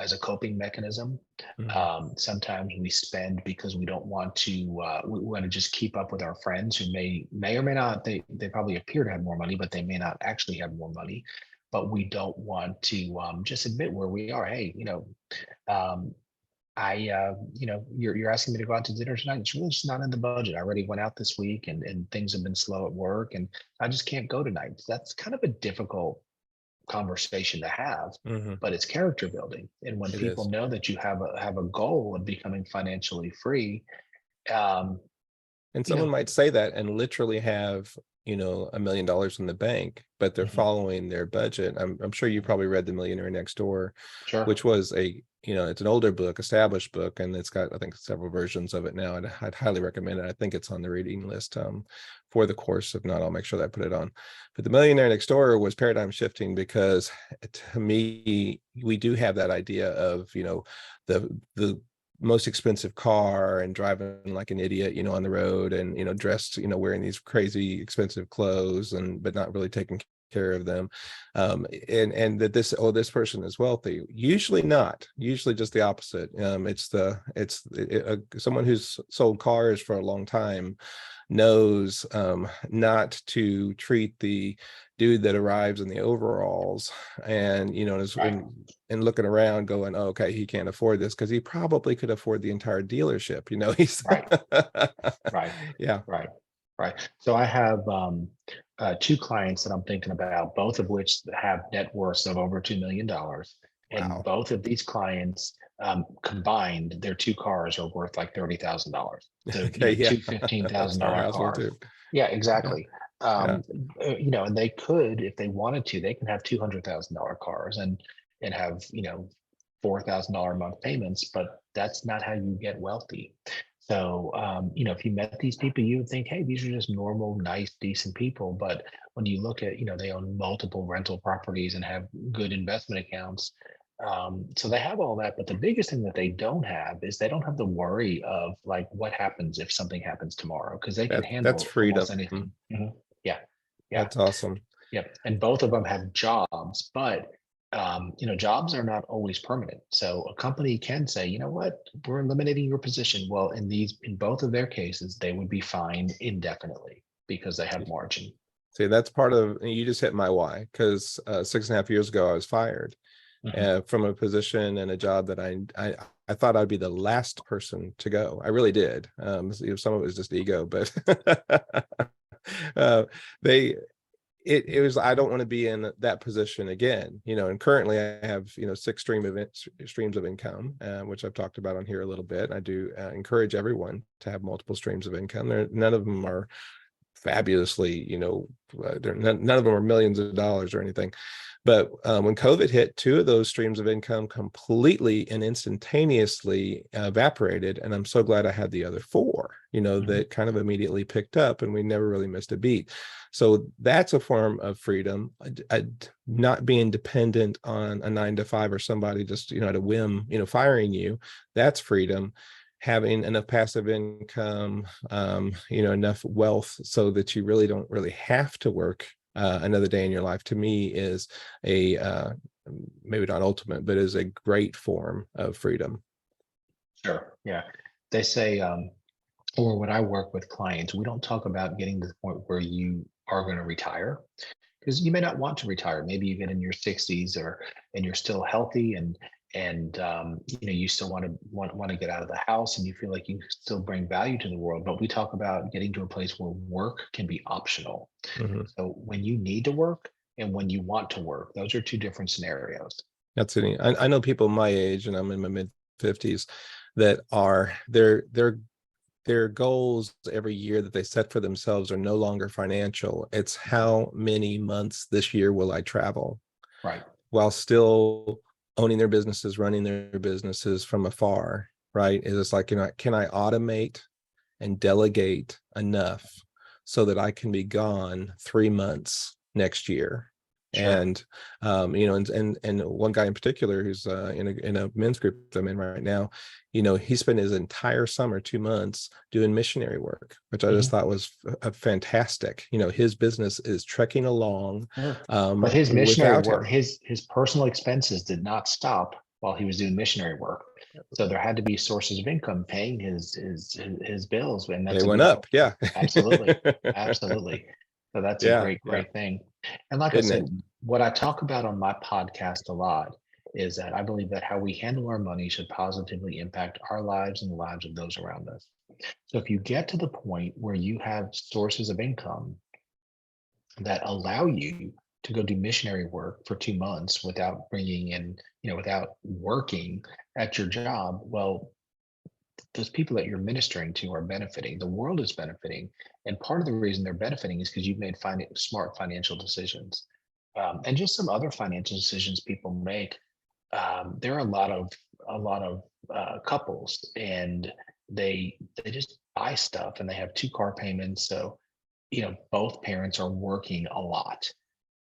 as a coping mechanism. Mhm. Sometimes we spend because we don't want to. We want to just keep up with our friends who may or may not. They probably appear to have more money, but they may not actually have more money. But we don't want to just admit where we are. Hey, um, you're asking me to go out to dinner tonight. It's really just not in the budget. I already went out this week and things have been slow at work and I just can't go tonight. So that's kind of a difficult conversation to have, Mhm. but it's character building. And when It people is. know that you have a goal of becoming financially free, um, And you someone know, might say that and literally have, $1 million in the bank, but they're mhm, following their budget. I'm sure you probably read The Millionaire Next Door, sure. which was it's an older book, established book, and it's got, I think, several versions of it now. And I'd highly recommend it. I think it's on the reading list for the course. If not, I'll make sure that I put it on. But The Millionaire Next Door was paradigm shifting because to me, we do have that idea of, the most expensive car and driving like an idiot, on the road and, dressed, wearing these crazy expensive clothes but not really taking care of them. And that this person is wealthy. Usually not, usually just the opposite. Someone who's sold cars for a long time knows not to treat the dude that arrives in the overalls and Right, and looking around going, oh, okay, he can't afford this, because he probably could afford the entire dealership. He's right, right, yeah. right, right. So I have two clients that I'm thinking about, both of which have net worths of over $2 million. And Wow. both of these clients combined, their two cars are worth like $30,000. So, Okay, yeah. two fifteen That's thousand our dollar household cars. too. Yeah, Yeah. exactly. Yeah. And they could, if they wanted to, they can have $200,000 cars and have, $4,000 a month payments, but that's not how you get wealthy. So, if you met these people, you would think, hey, these are just normal, nice, decent people. But when you look at, they own multiple rental properties and have good investment accounts. So they have all that. But the biggest thing that they don't have is they don't have the worry of like what happens if something happens tomorrow, because they can That's handle freedom. almost anything. Mhm. Yeah. Yeah. That's awesome. Yep. And both of them have jobs, but jobs are not always permanent. So a company can say, you know what, we're eliminating your position. Well, in both of their cases, they would be fined indefinitely because they have margin. See, that's part of, you just hit my why, because 6.5 years ago I was fired Mhm. from a position and a job that I thought I'd be the last person to go. I really did. Some of it was just ego, but they it was, I don't want to be in that position again, and currently I have, 6 streams of income, which I've talked about on here a little bit. I do encourage everyone to have multiple streams of income. None of them are fabulously, none of them are millions of dollars or anything. But when COVID hit, 2 of those streams of income completely and instantaneously evaporated. And I'm so glad I had the other 4, that kind of immediately picked up, and we never really missed a beat. So that's a form of freedom, not being dependent on a 9 to 5 or somebody just, at a whim, firing you. That's freedom. Having enough passive income, enough wealth so that you really don't really have to work another day in your life, to me is a maybe not ultimate, but is a great form of freedom. Sure. Yeah. They say, or when I work with clients, we don't talk about getting to the point where you are going to retire, because you may not want to retire. Maybe you get in your 60s, and you're still healthy, and you still want to get out of the house, and you feel like you still bring value to the world. But we talk about getting to a place where work can be optional. Mhm. So when you need to work and when you want to work, those are 2 different scenarios. That's it. I know people my age, and I'm in my mid-50s, that are their goals every year that they set for themselves are no longer financial. It's how many months this year will I travel, Right. while still owning their businesses, running their businesses from afar, right? It's like, can I automate and delegate enough so that I can be gone 3 months next year? Sure. And and one guy in particular who's in a men's group that I'm in right now, he spent his entire summer, 2 months, doing missionary work, which I just thought was fantastic. His business is trekking along Sure. But his missionary without work, him. his personal expenses did not stop while he was doing missionary work. So there had to be sources of income paying his bills, and They that's a went good up. point. Yeah. Absolutely, absolutely. So that's a Yeah. great, Yeah. great thing. And like I Isn't said, it? what I talk about on my podcast a lot is that I believe that how we handle our money should positively impact our lives and the lives of those around us. So if you get to the point where you have sources of income that allow you to go do missionary work for 2 months without bringing in, without working at your job, well, those people that you're ministering to are benefiting. The world is benefiting. And part of the reason they're benefiting is because you've made smart financial decisions. And just some other financial decisions people make. There are a lot of couples, and they just buy stuff, and they have 2 car payments. So both parents are working a lot.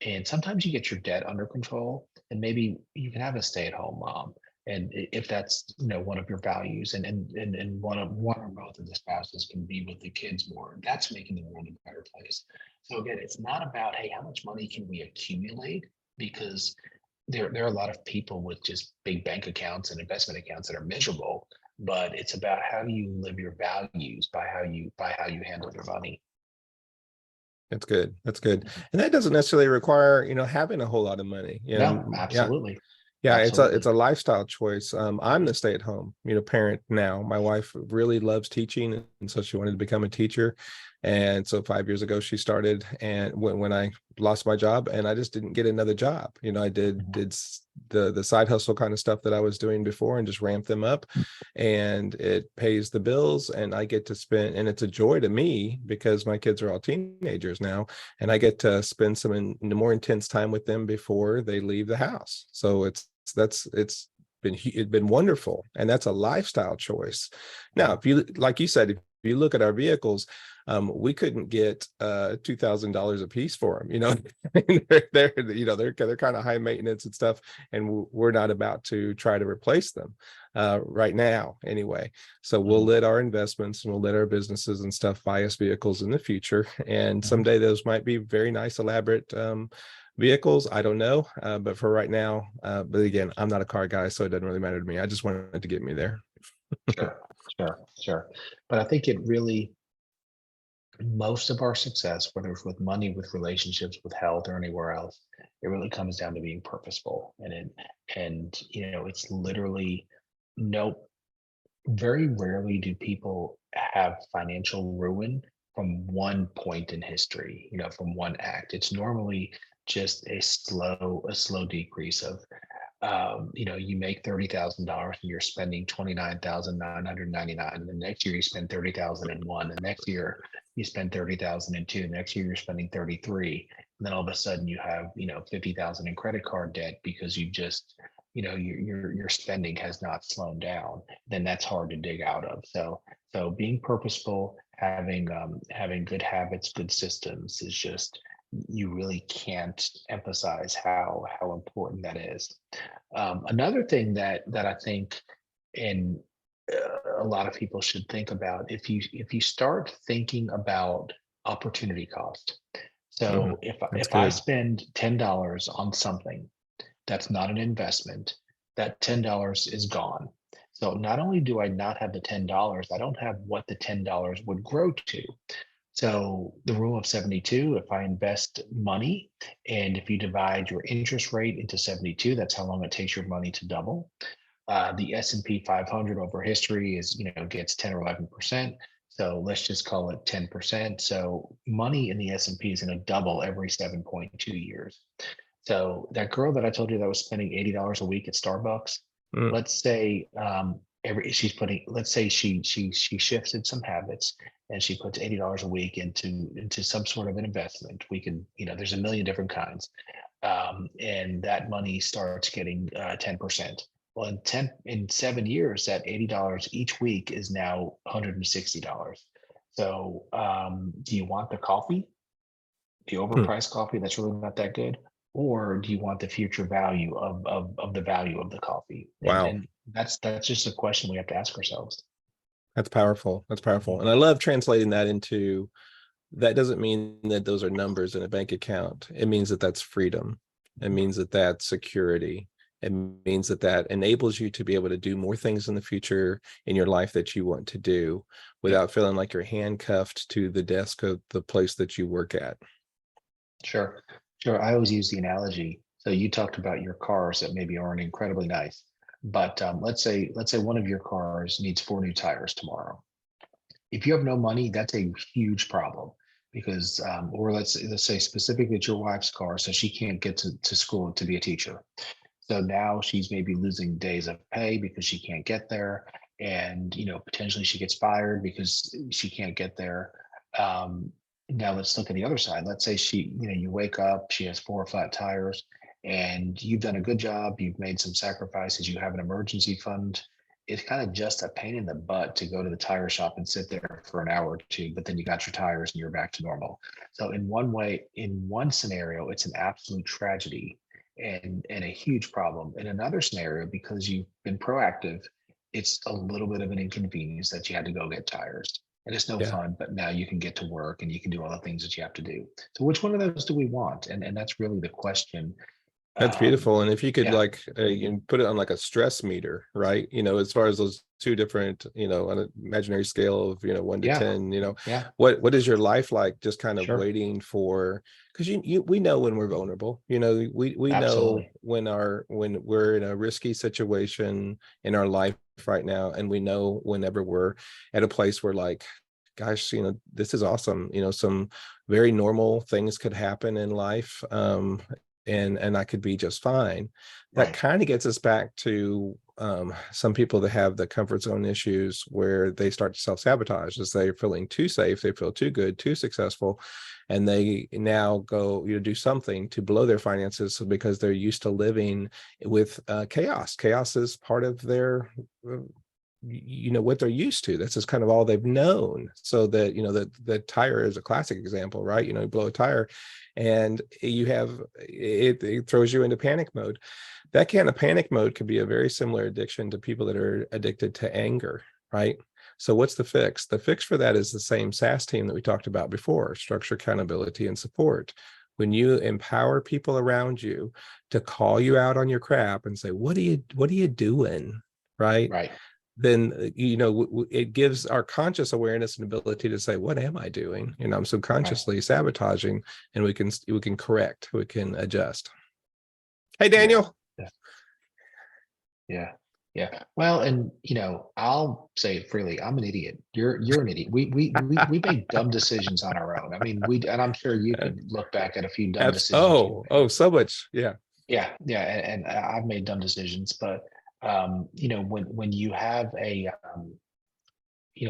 And sometimes you get your debt under control, and maybe you can have a stay-at-home mom. And if that's one of your values, and one or both of the spouses can be with the kids more, that's making the world a better place. So again, it's not about, hey, how much money can we accumulate? Because there are a lot of people with just big bank accounts and investment accounts that are miserable. But it's about how do you live your values by how you handle your money. That's good. That's good. And that doesn't necessarily require, having a whole lot of money. No, Yeah. absolutely. Yeah, it's Absolutely. a lifestyle choice. I'm the stay-at-home, parent now. My wife really loves teaching, and so she wanted to become a teacher. And so 5 years ago she started, and when I lost my job, and I just didn't get another job. I Mhm. did the side hustle kind of stuff that I was doing before, and just ramped them up, and it pays the bills, and I get to spend, and it's a joy to me because my kids are all teenagers now, and I get to spend some more intense time with them before they leave the house. So it's been wonderful, and that's a lifestyle choice. Now, if you, like you said, if you look at our vehicles, we couldn't get $2,000 a piece for them. They're kind of high maintenance and stuff, and we're not about to try to replace them right now anyway. So we'll Mhm. let our investments and we'll let our businesses and stuff buy us vehicles in the future, and Mhm. someday those might be very nice, elaborate vehicles. I don't know, but for right now, but again, I'm not a car guy, so it doesn't really matter to me. I just wanted to get me there. Sure, sure, sure. But I think it really, most of our success, whether it's with money, with relationships, with health, or anywhere else, it really comes down to being purposeful. And it's literally no, very rarely do people have financial ruin from one point in history, from one act. It's normally just a slow decrease of, you make $30,000 and you're spending 29,999. And the next year you spend 30,001. The next year you spend 30,002. The next year you're spending 33. And then all of a sudden you have, 50,000 in credit card debt because you just, your spending has not slowed down. Then that's hard to dig out of. So being purposeful, having good habits, good systems is just, you really can't emphasize how important that is. Another thing that I think, and a lot of people should think about, if you start thinking about opportunity cost. So That's if I good. spend $10 on something that's not an investment, that $10 is gone. So not only do I not have the $10, I don't have what the $10 would grow to. So the rule of 72, if I invest money and if you divide your interest rate into 72, that's how long it takes your money to double. The S&P 500 over history is, gets 10 or 11%. So let's just call it 10%. So money in the S&P is going to double every 7.2 years. So that girl that I told you that was spending $80 a week at Starbucks, Mm. let's say let's say she shifted some habits and she puts $80 a week into some sort of an investment. We can, there's a million different kinds. And that money starts getting 10%. Well, in 7 years, that $80 each week is now $160. So do you want the coffee, the Hmm. overpriced coffee that's really not that good? Or do you want the future value of the value of the coffee? Wow. And that's just a question we have to ask ourselves. That's powerful. That's powerful. And I love translating that into, that doesn't mean that those are numbers in a bank account. It means that that's freedom. It means that that's security. It means that that enables you to be able to do more things in the future in your life that you want to do without feeling like you're handcuffed to the desk of the place that you work at. Sure. Sure. I always use the analogy. So you talked about your cars that maybe aren't incredibly nice, but let's say one of your cars needs 4 new tires tomorrow. If you have no money, that's a huge problem because, or let's say specifically it's your wife's car, so she can't get to school to be a teacher. So now she's maybe losing days of pay because she can't get there, and potentially she gets fired because she can't get there. Um, Now let's look at the other side. Let's say you wake up, she has 4 flat tires, and you've done a good job. You've made some sacrifices. You have an emergency fund. It's kind of just a pain in the butt to go to the tire shop and sit there for an hour or two, but then you got your tires and you're back to normal. So in one scenario, it's an absolute tragedy and a huge problem. In another scenario, because you've been proactive, it's a little bit of an inconvenience that you had to go get tires. And it's no Yeah. fun, but now you can get to work and you can do all the things that you have to do. So which one of those do we want? And that's really the question. That's beautiful. And if you could Yeah. you can put it on like a stress meter, right? As far as those two different, on an imaginary scale of, 1 to Yeah. 10, Yeah. what is your life like just kind of Sure. waiting for, because we know when we're vulnerable, we know Absolutely. when we're in a risky situation in our life right now. And we know whenever we're at a place where like, gosh, this is awesome. Some very normal things could happen in life. And I could be just fine. That Right. kind of gets us back to some people that have the comfort zone issues where they start to self-sabotage as they're feeling too safe, they feel too good, too successful, and they now go do something to blow their finances because they're used to living with chaos. Chaos is part of their what they're used to. This is kind of all they've known. So that the tire is a classic example, right? You blow a tire and you have it throws you into panic mode. That kind of panic mode could be a very similar addiction to people that are addicted to anger, right? So what's the fix? The fix for that is the same SAS team that we talked about before: structure, accountability, and support. When you empower people around you to call you out on your crap and say, what are you doing? Right? Right. Then it gives our conscious awareness and ability to say, what am I doing? I'm subconsciously sabotaging, and we can correct, we can adjust. Hey, Daniel. Yeah. Yeah. Yeah. Well, and I'll say it freely. I'm an idiot. You're an idiot. We make dumb decisions on our own. I mean, and I'm sure you Uh, could look back at a few dumb decisions you've made. oh, so much. Yeah. Yeah, yeah, and I've made dumb decisions, but when you have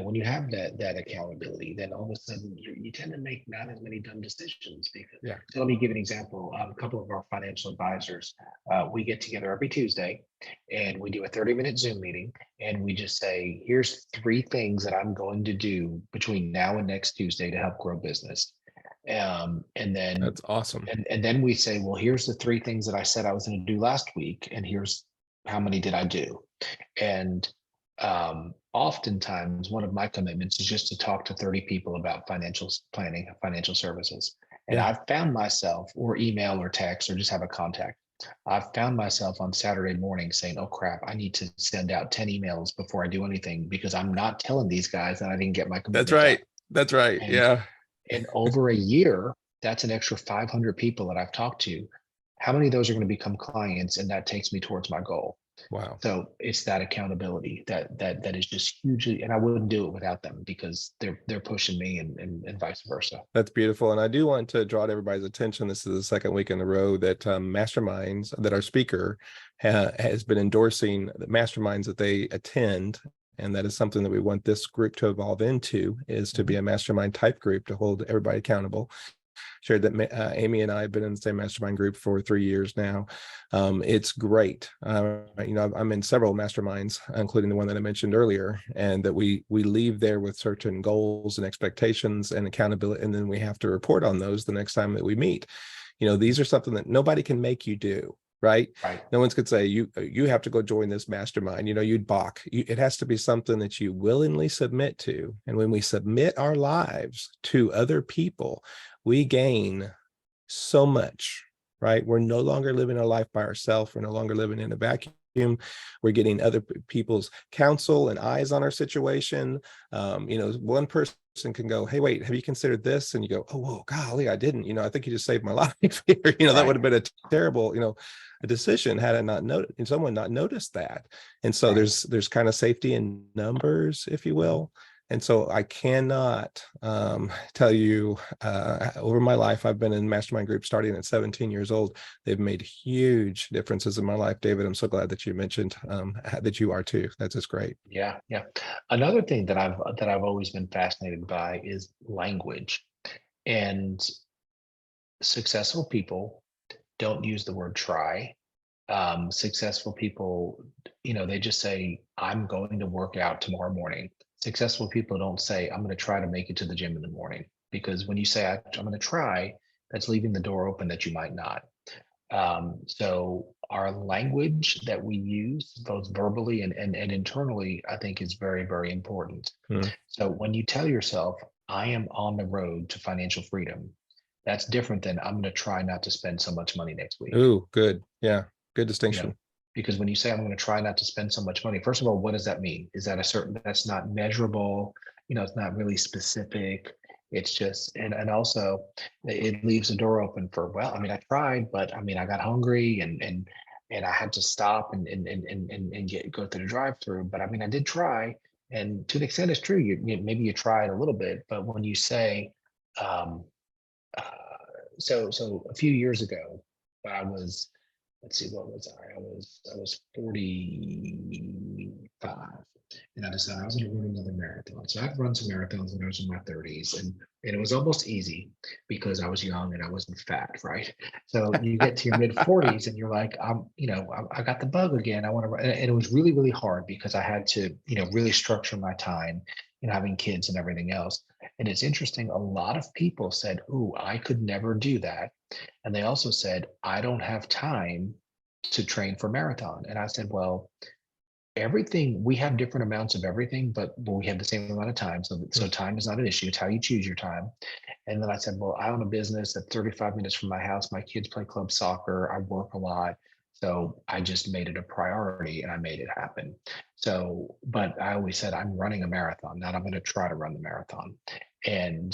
when you have that accountability, then all of a sudden you tend to make not as many dumb decisions. Because, Yeah. so let me give an example. A couple of our financial advisors, we get together every Tuesday, and we do a 30-minute Zoom meeting, and we just say, "Here's three things that I'm going to do between now and next Tuesday to help grow business." And then That's awesome. and then we say, "Well, here's the three things that I said I was going to do last week, and here's how many did I do?" And oftentimes, one of my commitments is just to talk to 30 people about financial planning, financial services. And Yeah. I've found myself, or email or text, or just have a contact. I've found myself on Saturday morning saying, "Oh crap, I need to send out 10 emails before I do anything because I'm not telling these guys that I didn't get my That's commitment done." right. That's right. And Yeah. over a year, that's an extra 500 people that I've talked to. How many of those are going to become clients? And that takes me towards my goal. Wow. So it's that accountability that is just hugely, and I wouldn't do it without them because they're pushing me and vice versa. That's beautiful. And I do want to draw to everybody's attention. This is the second week in a row that masterminds, that our speaker has been endorsing the masterminds that they attend. And that is something that we want this group to evolve into, is to be a mastermind type group to hold everybody accountable. Shared that Amy and I have been in the same mastermind group for 3 years now. It's great. I'm in several masterminds, including the one that I mentioned earlier, and that we leave there with certain goals and expectations and accountability, and then we have to report on those the next time that we meet. These are something that nobody can make you do. Right. Right. No one's could say you have to go join this mastermind. You'd balk. It has to be something that you willingly submit to. And when we submit our lives to other people, we gain so much, right? We're no longer living our life by ourselves. We're no longer living in a vacuum. We're getting other people's counsel and eyes on our situation. One person can go, "Hey, wait, have you considered this?" And you go, "Oh, whoa, golly, I didn't. I think you just saved my life here." That would have been a terrible, a decision had I not noticed, someone not noticed that. And so Right. there's kind of safety in numbers, if you will. And so I cannot tell you, over my life, I've been in mastermind groups starting at 17 years old. They've made huge differences in my life. David, I'm so glad that you mentioned that you are too. That's just great. Yeah. Yeah. Another thing that I've always been fascinated by is language. And successful people don't use the word try. Successful people, they just say, "I'm going to work out tomorrow morning." Successful people don't say, "I'm going to try to make it to the gym in the morning," because when you say, "I'm going to try," that's leaving the door open that you might not. So our language that we use, both verbally and internally, I think is very, very important. Hmm. So when you tell yourself, "I am on the road to financial freedom," that's different than, "I'm going to try not to spend so much money next week." Ooh, good. Yeah, good You know, distinction. because when you say, "I'm going to try not to spend so much money," first of all, what does that mean? Is that that's not measurable? It's not really specific. It's just, and also it leaves the door open for, "Well, I mean, I tried, but I mean, I got hungry and I had to stop and go through the drive-through. But I mean, I did try." And to the extent it's true, maybe you tried a little bit, but when you say, um, uh, so a few years ago, I was, let's see, what was I? I was 45, and I decided I was going to run another marathon. So I've run some marathons when I was in my 30s, and it was almost easy because I was young and I wasn't fat, right? So you get to your mid 40s and you're like, I got the bug again. I want to run, and it was really really hard because I had to really structure my time, having kids and everything else. And it's interesting. A lot of people said, "Ooh, I could never do that." And they also said, "I don't have time to train for marathon." And I said, "Well, everything, we have different amounts of everything, but we have the same amount of time. So time is not an issue. It's how you choose your time." And then I said, "Well, I own a business that's 35 minutes from my house. My kids play club soccer. I work a lot. So I just made it a priority and I made it happen." So, but I always said, "I'm running a marathon, not I'm going to try to run the marathon." And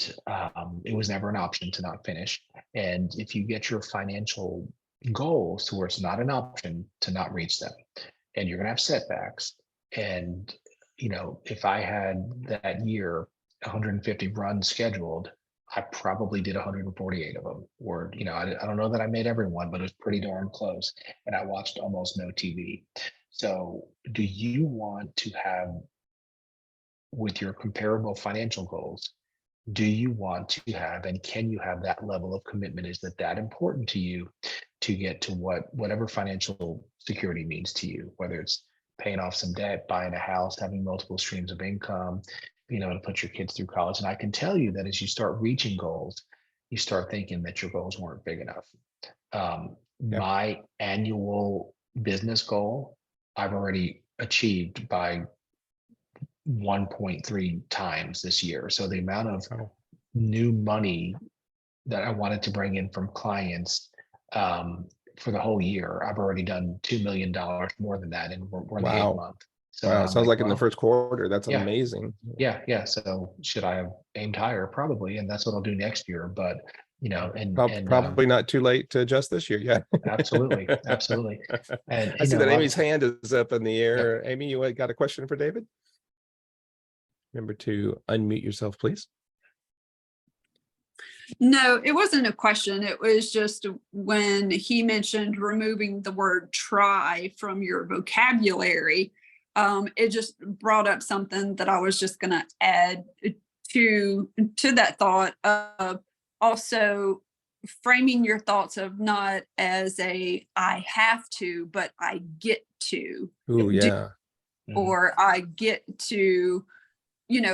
it was never an option to not finish. And if you get your financial goals to where it's not an option to not reach them, and you're going to have setbacks. And, if I had that year 150 runs scheduled, I probably did 148 of them. Or, I don't know that I made everyone, but it was pretty darn close. And I watched almost no TV. So, do you want to have, with your comparable financial goals, do you want to have, and can you have that level of commitment? Is that important to you to get to whatever financial security means to you, whether it's paying off some debt, buying a house, having multiple streams of income, being able to put your kids through college? And I can tell you that as you start reaching goals, you start thinking that your goals weren't big enough. Yep. My annual business goal, I've already achieved by 1.3 times this year. So the amount of Oh, new money that I wanted to bring in from clients, for the whole year, I've already done $2 million more than that, and we're in the eighth wow. month. So Wow. I'm Sounds like, like in the well, first quarter. That's yeah, amazing. yeah. So should I have aimed higher? Probably, and that's what I'll do next year. But Probably not too late to adjust this year. Yeah. absolutely, absolutely. And I see that I'm Amy's hand is up in the yep. air. Amy, you got a question for David? Remember to unmute yourself, please. No, it wasn't a question. It was just when he mentioned removing the word try from your vocabulary, it just brought up something that I was just going to add to that thought of also framing your thoughts of not as a I have to, but I get to Ooh, do, yeah. or I get to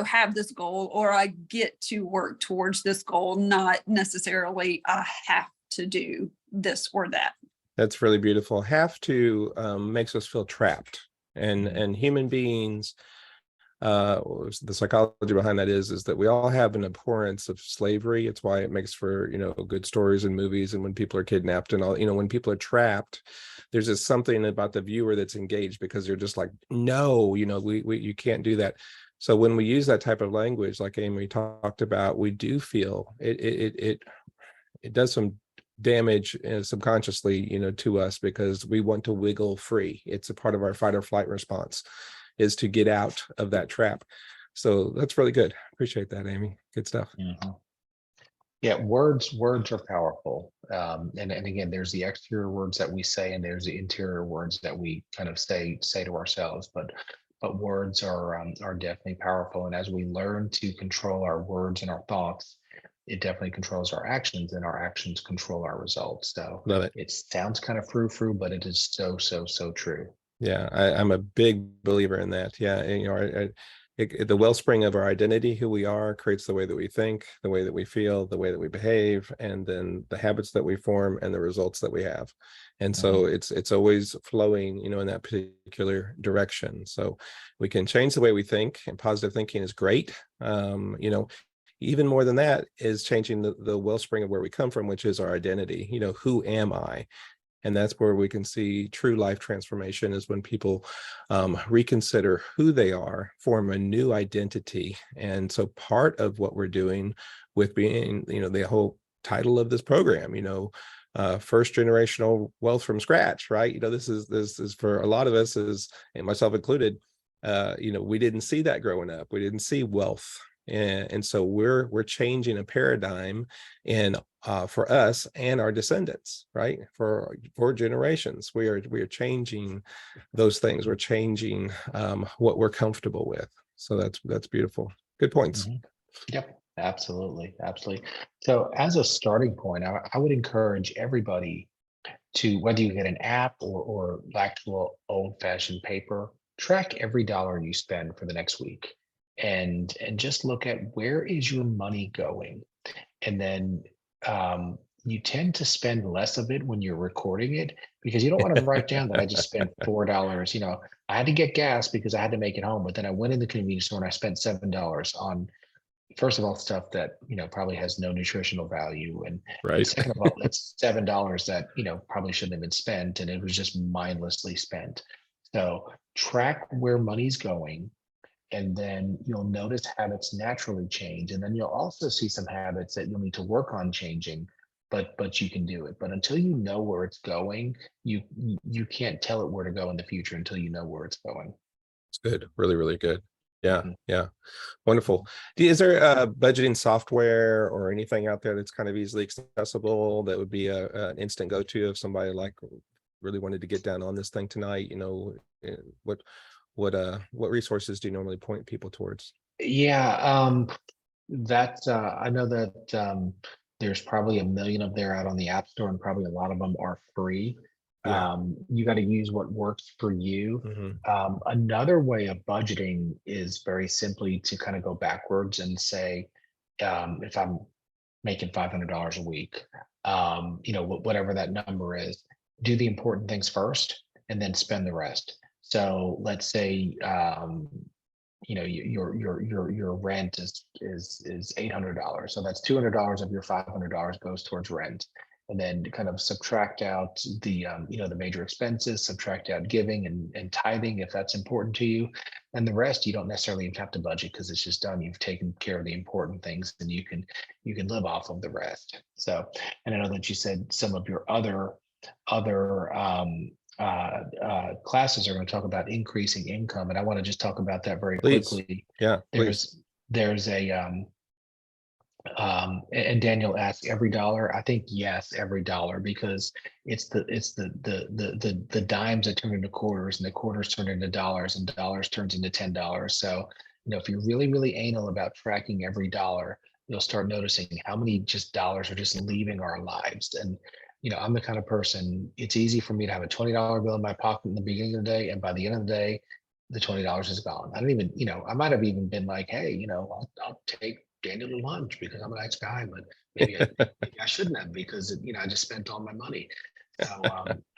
have this goal, or I get to work towards this goal, not necessarily I have to do this or that. That's really beautiful. Have to makes us feel trapped, and human beings, the psychology behind that is that we all have an abhorrence of slavery. It's why it makes for good stories and movies, and when people are kidnapped and all, when people are trapped, there's just something about the viewer that's engaged, because you're just like, no, we you can't do that. So when we use that type of language, like Amy talked about, we do feel it does some damage subconsciously, to us, because we want to wiggle free. It's a part of our fight or flight response, is to get out of that trap. So that's really good. Appreciate that, Amy. Good stuff. Mm-hmm. Yeah, words are powerful. And again, there's the exterior words that we say, and there's the interior words that we kind of say to ourselves. But words are definitely powerful. And as we learn to control our words and our thoughts, it definitely controls our actions, and our actions control our results. So Love it. it sounds kind of frou-frou, but it is so true. Yeah, I'm a big believer in that. Yeah, and, the wellspring of our identity, who we are, creates the way that we think, the way that we feel, the way that we behave, and then the habits that we form and the results that we have. And so it's always flowing, in that particular direction. So we can change the way we think, and positive thinking is great. Even more than that is changing the wellspring of where we come from, which is our identity. Who am I? And that's where we can see true life transformation, is when people reconsider who they are, form a new identity. And so part of what we're doing with being, the whole title of this program, first generational wealth from scratch, right? This is for a lot of us, and myself included, we didn't see that growing up. We didn't see wealth. And so we're changing a paradigm for us and our descendants, right? For generations, we are changing those things. We're changing what we're comfortable with. So that's beautiful. Good points. Yep, absolutely. So as a starting point, I would encourage everybody to, whether you get an app or actual old-fashioned paper, track every dollar you spend for the next week, and just look at where is your money going. And then you tend to spend less of it when you're recording it, because you don't want to write down that I just spent $4. I had to get gas because I had to make it home, but then I went in the convenience store and I spent $7 on, first of all, stuff that probably has no nutritional value, and Right. second of all, it's $7 that probably shouldn't have been spent, and it was just mindlessly spent. So track where money's going, and then you'll notice habits naturally change, and then you'll also see some habits that you'll need to work on changing but you can do it. But until you know where it's going, you can't tell it where to go in the future until you know where it's going. It's good. Really, really good. Yeah. Mhm. Yeah. Wonderful. Is there a budgeting software or anything out there that's kind of easily accessible that would be an instant go-to if somebody like really wanted to get down on this thing tonight? What what resources do you normally point people towards? Yeah, I know that there's probably a million of there out on the App Store, and probably a lot of them are free. Yeah. You got to use what works for you. Hmm. Another way of budgeting is very simply to kind of go backwards and say, if I'm making $500 a week, whatever that number is, do the important things first and then spend the rest. So let's say, your rent is $800, so that's $200 of your $500 goes towards rent, and then kind of subtract out the major expenses, subtract out giving and tithing if that's important to you, and the rest you don't necessarily even have to budget because it's just done. You've taken care of the important things, and you can live off of the rest. So, and I know that you said some of your other classes are going to talk about increasing income, and I want to just talk about that very Please. quickly. Yeah, please. There's a and Daniel asked every dollar. I think yes, every dollar, because it's the dimes that turn into quarters, and the quarters turn into dollars, and dollars turns into $10. So if you're really really anal about tracking every dollar, you'll start noticing how many just dollars are just leaving our lives. And I'm the kind of person, it's easy for me to have a $20 bill in my pocket in the beginning of the day, and by the end of the day, the $20 is gone. I don't even, I might have even been like, hey, I'll take Daniel to lunch because I'm a nice guy, but maybe I shouldn't have, because I just spent all my money. So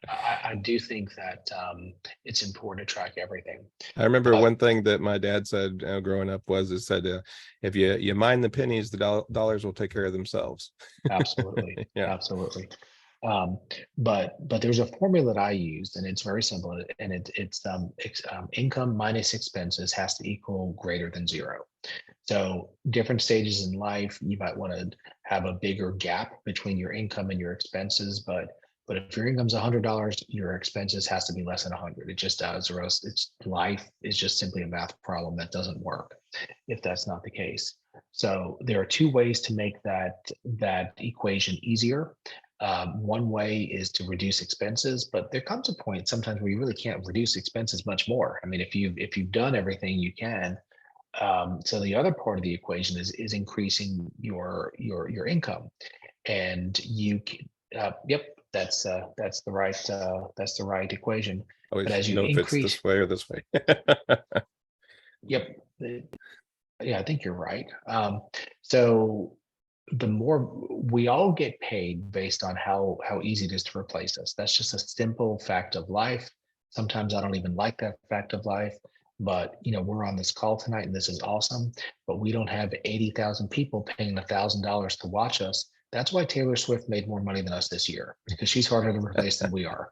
I do think that it's important to track everything. I remember But one thing that my dad said growing up was, it said, if you mind the pennies, the dollars will take care of themselves. absolutely, Yeah. absolutely. But there's a formula that I use, and it's very simple, and it's income minus expenses has to equal greater than zero. So different stages in life, you might want to have a bigger gap between your income and your expenses, but if your income's $100, your expenses has to be less than 100. It just does, or else life is just simply a math problem that doesn't work if that's not the case. So there are two ways to make that equation easier. One way is to reduce expenses, but there comes a point sometimes where you really can't reduce expenses much more. I mean, if you've done everything you can. So the other part of the equation is increasing your income, and yep, that's the right equation. But Always as you know if it's increase, this way or this way. yep, yeah, I think you're right. So the more we all get paid based on how easy it is to replace us. That's just a simple fact of life. Sometimes I don't even like that fact of life, but we're on this call tonight and this is awesome, but we don't have 80,000 people paying $1,000 to watch us. That's why Taylor Swift made more money than us this year, because she's harder to replace than we are.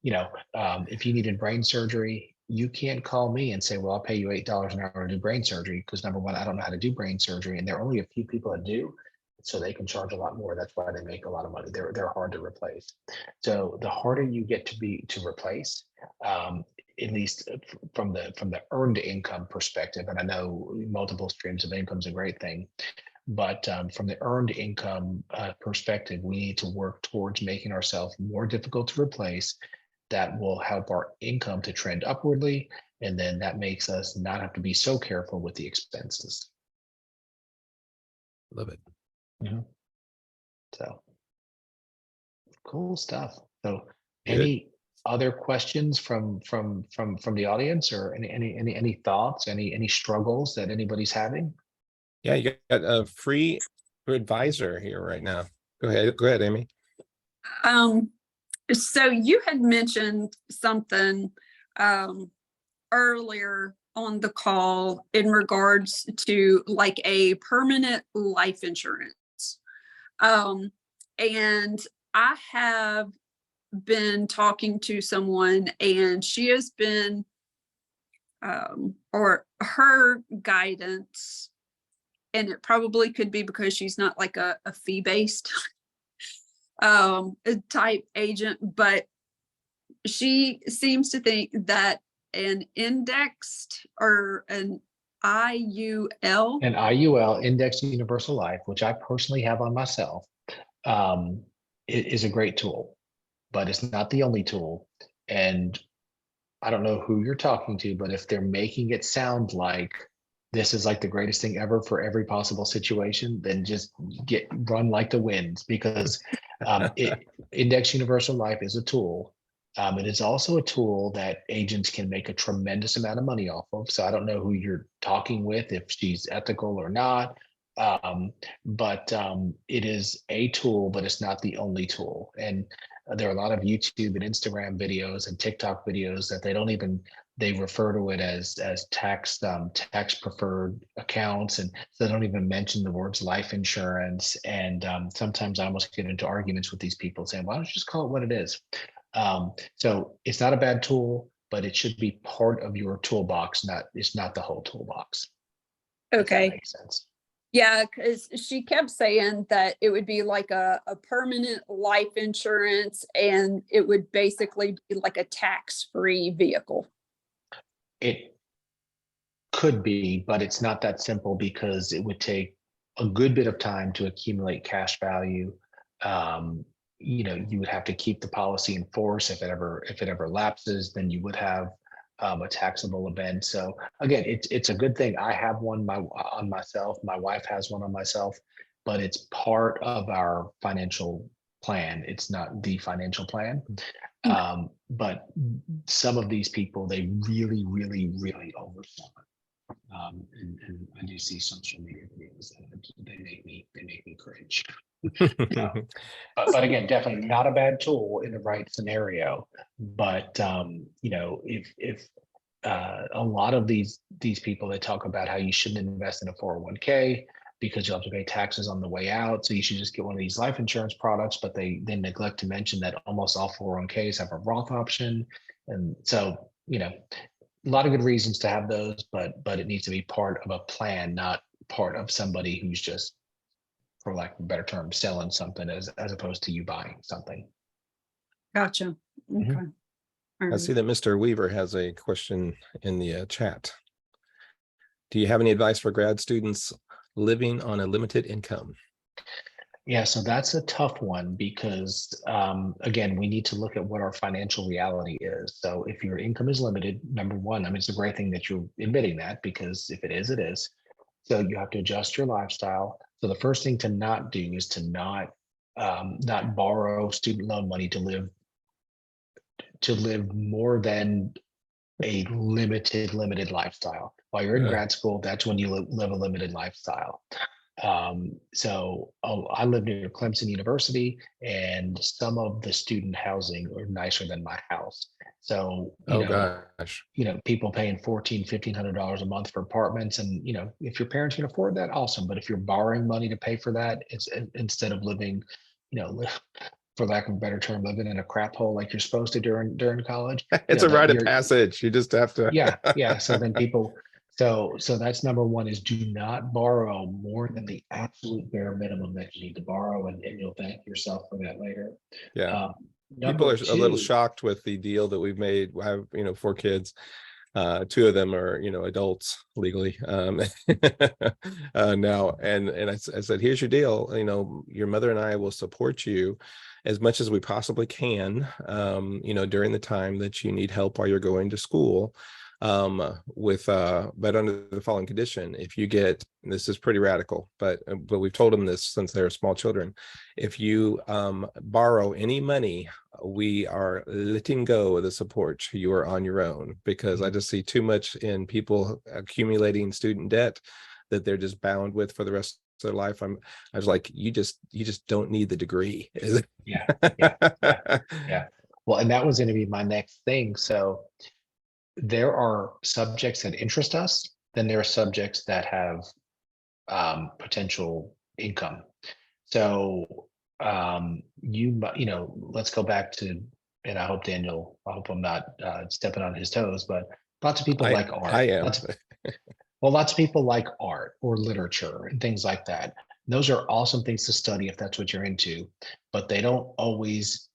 If you needed brain surgery, you can't call me and say, well, I'll pay you $8 an hour to do brain surgery, because number one, I don't know how to do brain surgery, and there are only a few people that do, so they can charge a lot more. That's why they make a lot of money. They're hard to replace. So the harder you get to replace, at least from the earned income perspective, and I know multiple streams of income is a great thing, but from the earned income perspective, we need to work towards making ourselves more difficult to replace. That will help our income to trend upwardly, and then that makes us not have to be so careful with the expenses. Love it. Mhm. So cool stuff. So Good. any other questions from the audience, or any thoughts, any struggles that anybody's having? Yeah, you got a free advisor here right now. Go ahead, Amy. So you had mentioned something earlier on the call in regards to like a permanent life insurance. And I have been talking to someone, and she has been or her guidance, and it probably could be because she's not like a fee-based type agent, but she seems to think that an indexed or an IUL. An IUL, Index Universal Life, which I personally have on myself, is a great tool, but it's not the only tool. And I don't know who you're talking to, but if they're making it sound like this is like the greatest thing ever for every possible situation, then just run like the wind, because Index Universal Life is a tool. It is also a tool that agents can make a tremendous amount of money off of. So I don't know who you're talking with, if she's ethical or not. But it is a tool, but it's not the only tool. And there are a lot of YouTube and Instagram videos and TikTok videos that they refer to it as tax preferred accounts, and they don't even mention the words life insurance. And sometimes I almost get into arguments with these people saying, why don't you just call it what it is? So it's not a bad tool, but it should be part of your toolbox. It's not the whole toolbox. If that Okay. makes sense. Yeah, because she kept saying that it would be like a permanent life insurance, and it would basically be like a tax-free vehicle. It could be, but it's not that simple, because it would take a good bit of time to accumulate cash value. You would have to keep the policy in force. If it ever lapses, then you would have a taxable event. So again, it's a good thing. I have one on myself. My wife has one on myself, but it's part of our financial plan. It's not the financial plan. But some of these people, they really, really, really oversell it. And I do see social media videos that they make me cringe. But again, definitely not a bad tool in the right scenario. But if a lot of these people, they talk about how you shouldn't invest in a 401k because you'll have to pay taxes on the way out. So you should just get one of these life insurance products, but they neglect to mention that almost all 401ks have a Roth option. And so, a lot of good reasons to have those, but it needs to be part of a plan, not part of somebody who's just, for lack of a better term, selling something as opposed to you buying something. Gotcha. Okay. I see that Mr. Weaver has a question in the chat. Do you have any advice for grad students living on a limited income? Yeah, so that's a tough one, because again, we need to look at what our financial reality is. So if your income is limited, number one, it's a great thing that you're admitting that, because if it is, it is. So you have to adjust your lifestyle. So the first thing to not do is to not borrow student loan money to live more than a limited lifestyle. While you're in grad school, that's when you live a limited lifestyle. I live near Clemson University, and some of the student housing are nicer than my house. So, gosh, people paying $1,400-$1,500 a month for apartments. And, if your parents can afford that, awesome. But if you're borrowing money to pay for that, it's instead of living, for lack of a better term, living in a crap hole like you're supposed to during college. It's a rite of passage. You just have to. Yeah. So then people, so that's number one, is do not borrow more than the absolute bare minimum that you need to borrow, and you'll thank yourself for that later. Yeah. People are a little shocked with the deal that we've made. I have, 4 kids. 2 of them are, adults legally now. And I said, here's your deal. Your mother and I will support you as much as we possibly can, during the time that you need help while you're going to school. But under the following condition: if you get, this is pretty radical, but we've told them this since they're small children. If you borrow any money, we are letting go of the support. You are on your own, because I just see too much in people accumulating student debt that they're just bound with for the rest of their life. I was like, you just don't need the degree. Yeah. Well, and that was going to be my next thing. So there are subjects that interest us, then there are subjects that have potential income. So let's go back to, and I hope I'm not stepping on his toes, but lots of people like art. I am. Lots of people like art or literature and things like that. those are awesome things to study if that's what you're into, but they don't always,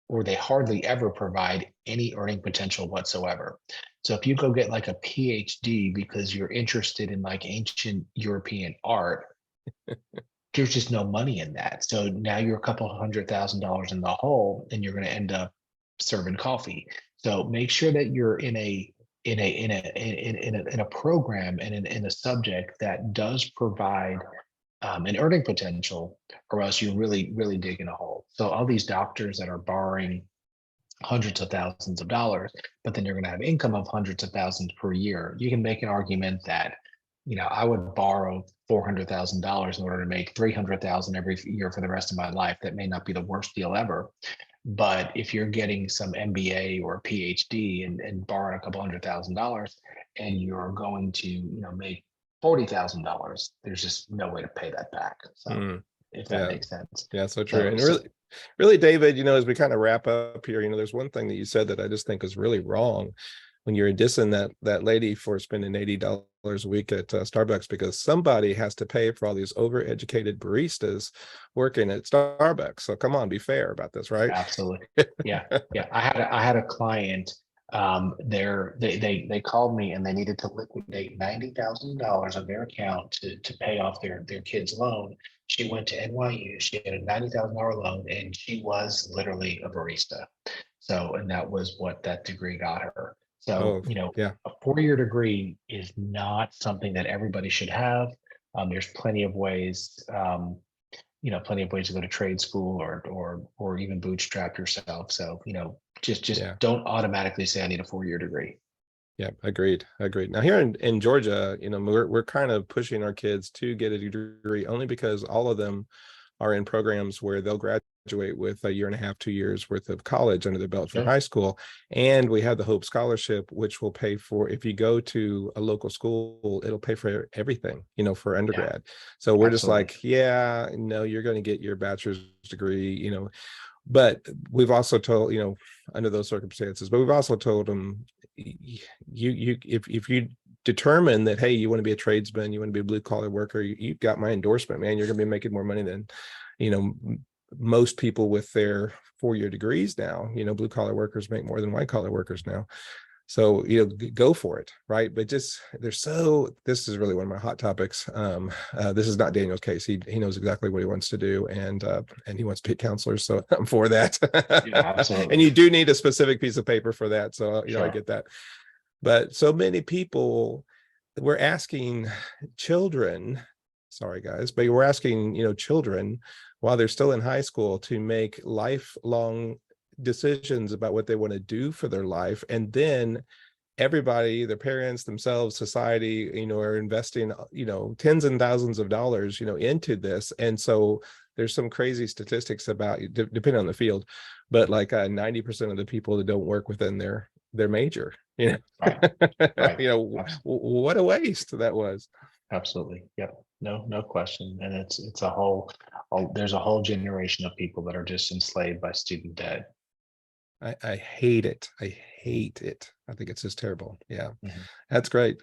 or they hardly ever provide any earning potential whatsoever. So if you go get like a PhD because you're interested in like ancient European art, there's just no money in that. So now you're a couple $100,000 in the hole, and you're going to end up serving coffee. So make sure that you're in a program and in a subject that does provide an earning potential, or else you really dig in a hole. So all these doctors that are borrowing hundreds of thousands of dollars, but then you're going to have income of hundreds of thousands per year. You can make an argument that, I would borrow $400,000 in order to make 300,000 every year for the rest of my life. That may not be the worst deal ever. But if you're getting some MBA or PhD and borrowing a couple $100,000, and you're going to, make $40,000, there's just no way to pay that back. So if that makes sense. Yeah, so true. And really, David, as we kind of wrap up here, there's one thing that you said that I just think is really wrong when you're dissing that lady for spending $80 a week at Starbucks, because somebody has to pay for all these overeducated baristas working at Starbucks. So come on, be fair about this, right? Absolutely. Yeah. I had a client. They called me and they needed to liquidate $90,000 of their account to pay off their kid's loan. She went to NYU. She had a $90,000 loan, and she was literally a barista. So, and that was what that degree got her. So, a 4-year degree is not something that everybody should have. There's plenty of ways, plenty of ways to go to trade school or even bootstrap yourself. So, just don't automatically say I need a 4-year degree. Yeah, agreed. Now here in Georgia, we're kind of pushing our kids to get a degree only because all of them are in programs where they'll graduate with a year and a half, 2 years worth of college under their belt from high school. And we have the Hope Scholarship, which will pay for, if you go to a local school, it'll pay for everything, for undergrad. So we're just like, you're going to get your bachelor's degree, but we've also told, under those circumstances, but we've also told them, if you determine that, hey, you want to be a tradesman, you want to be a blue collar worker, you've got my endorsement, man. You're going to be making more money than, most people with their 4-year degrees now. Blue collar workers make more than white collar workers now. So, go for it. Right. But this is really one of my hot topics. This is not Daniel's case. He knows exactly what he wants to do, and he wants to be a counselor. So I'm for that. Yeah, absolutely. And you do need a specific piece of paper for that. So, Sure. I get that. But so many people, we're asking children, sorry guys, but we're asking, children while they're still in high school to make lifelong decisions about what they want to do for their life. And then everybody, their parents, themselves, society, are investing, tens and thousands of dollars, into this. And so there's some crazy statistics about, depending on the field, but like 90% of the people that don't work within their major, Right. What a waste that was. Absolutely. Yep. No question. And it's there's a whole generation of people that are just enslaved by student debt. I hate it. I hate it. I think it's just terrible. Yeah, Mm-hmm. That's great.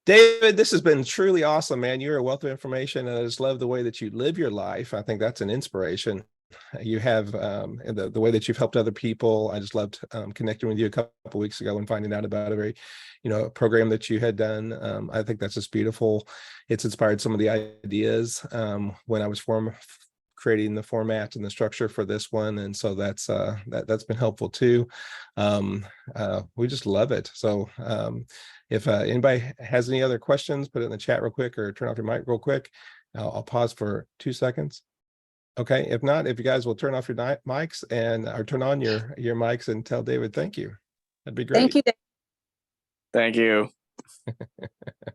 David, this has been truly awesome, man. You're a wealth of information, and I just love the way that you live your life. I think that's an inspiration. You have the way that you've helped other people. I just loved connecting with you a couple of weeks ago and finding out about a very, program that you had done. I think that's just beautiful. It's inspired some of the ideas when I was creating the format and the structure for this one, and so that's been helpful too. We just love it. So if anybody has any other questions, put it in the chat real quick, or turn off your mic real quick. I'll pause for 2 seconds. Okay, if not, if you guys will turn off your mics or turn on your mics and tell David thank you, that'd be great. Thank you, David. Thank you.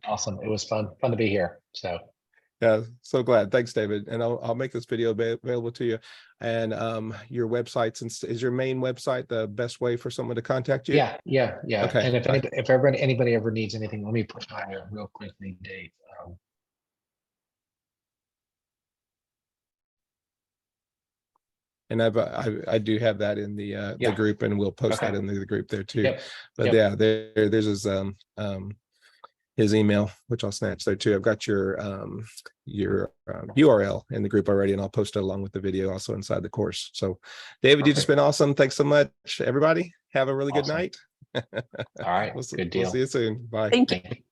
Awesome. It was fun to be here. So yeah, so glad. Thanks, David. And I'll make this video available to you. And your websites, and is your main website the best way for someone to contact you? Yeah. Okay. And if anybody ever needs anything, let me put mine here real quickly, Dave. And I do have that in the group, and we'll post that in the group there too. Yep. But yeah, there's this his email, which I'll snatch there too. I've got your URL in the group already, and I'll post it along with the video also inside the course. So David, you've just been awesome. Thanks so much, everybody. Have a really good Awesome. night. All right. We'll Good we'll deal. see you soon. Bye. Thank you. Thank you.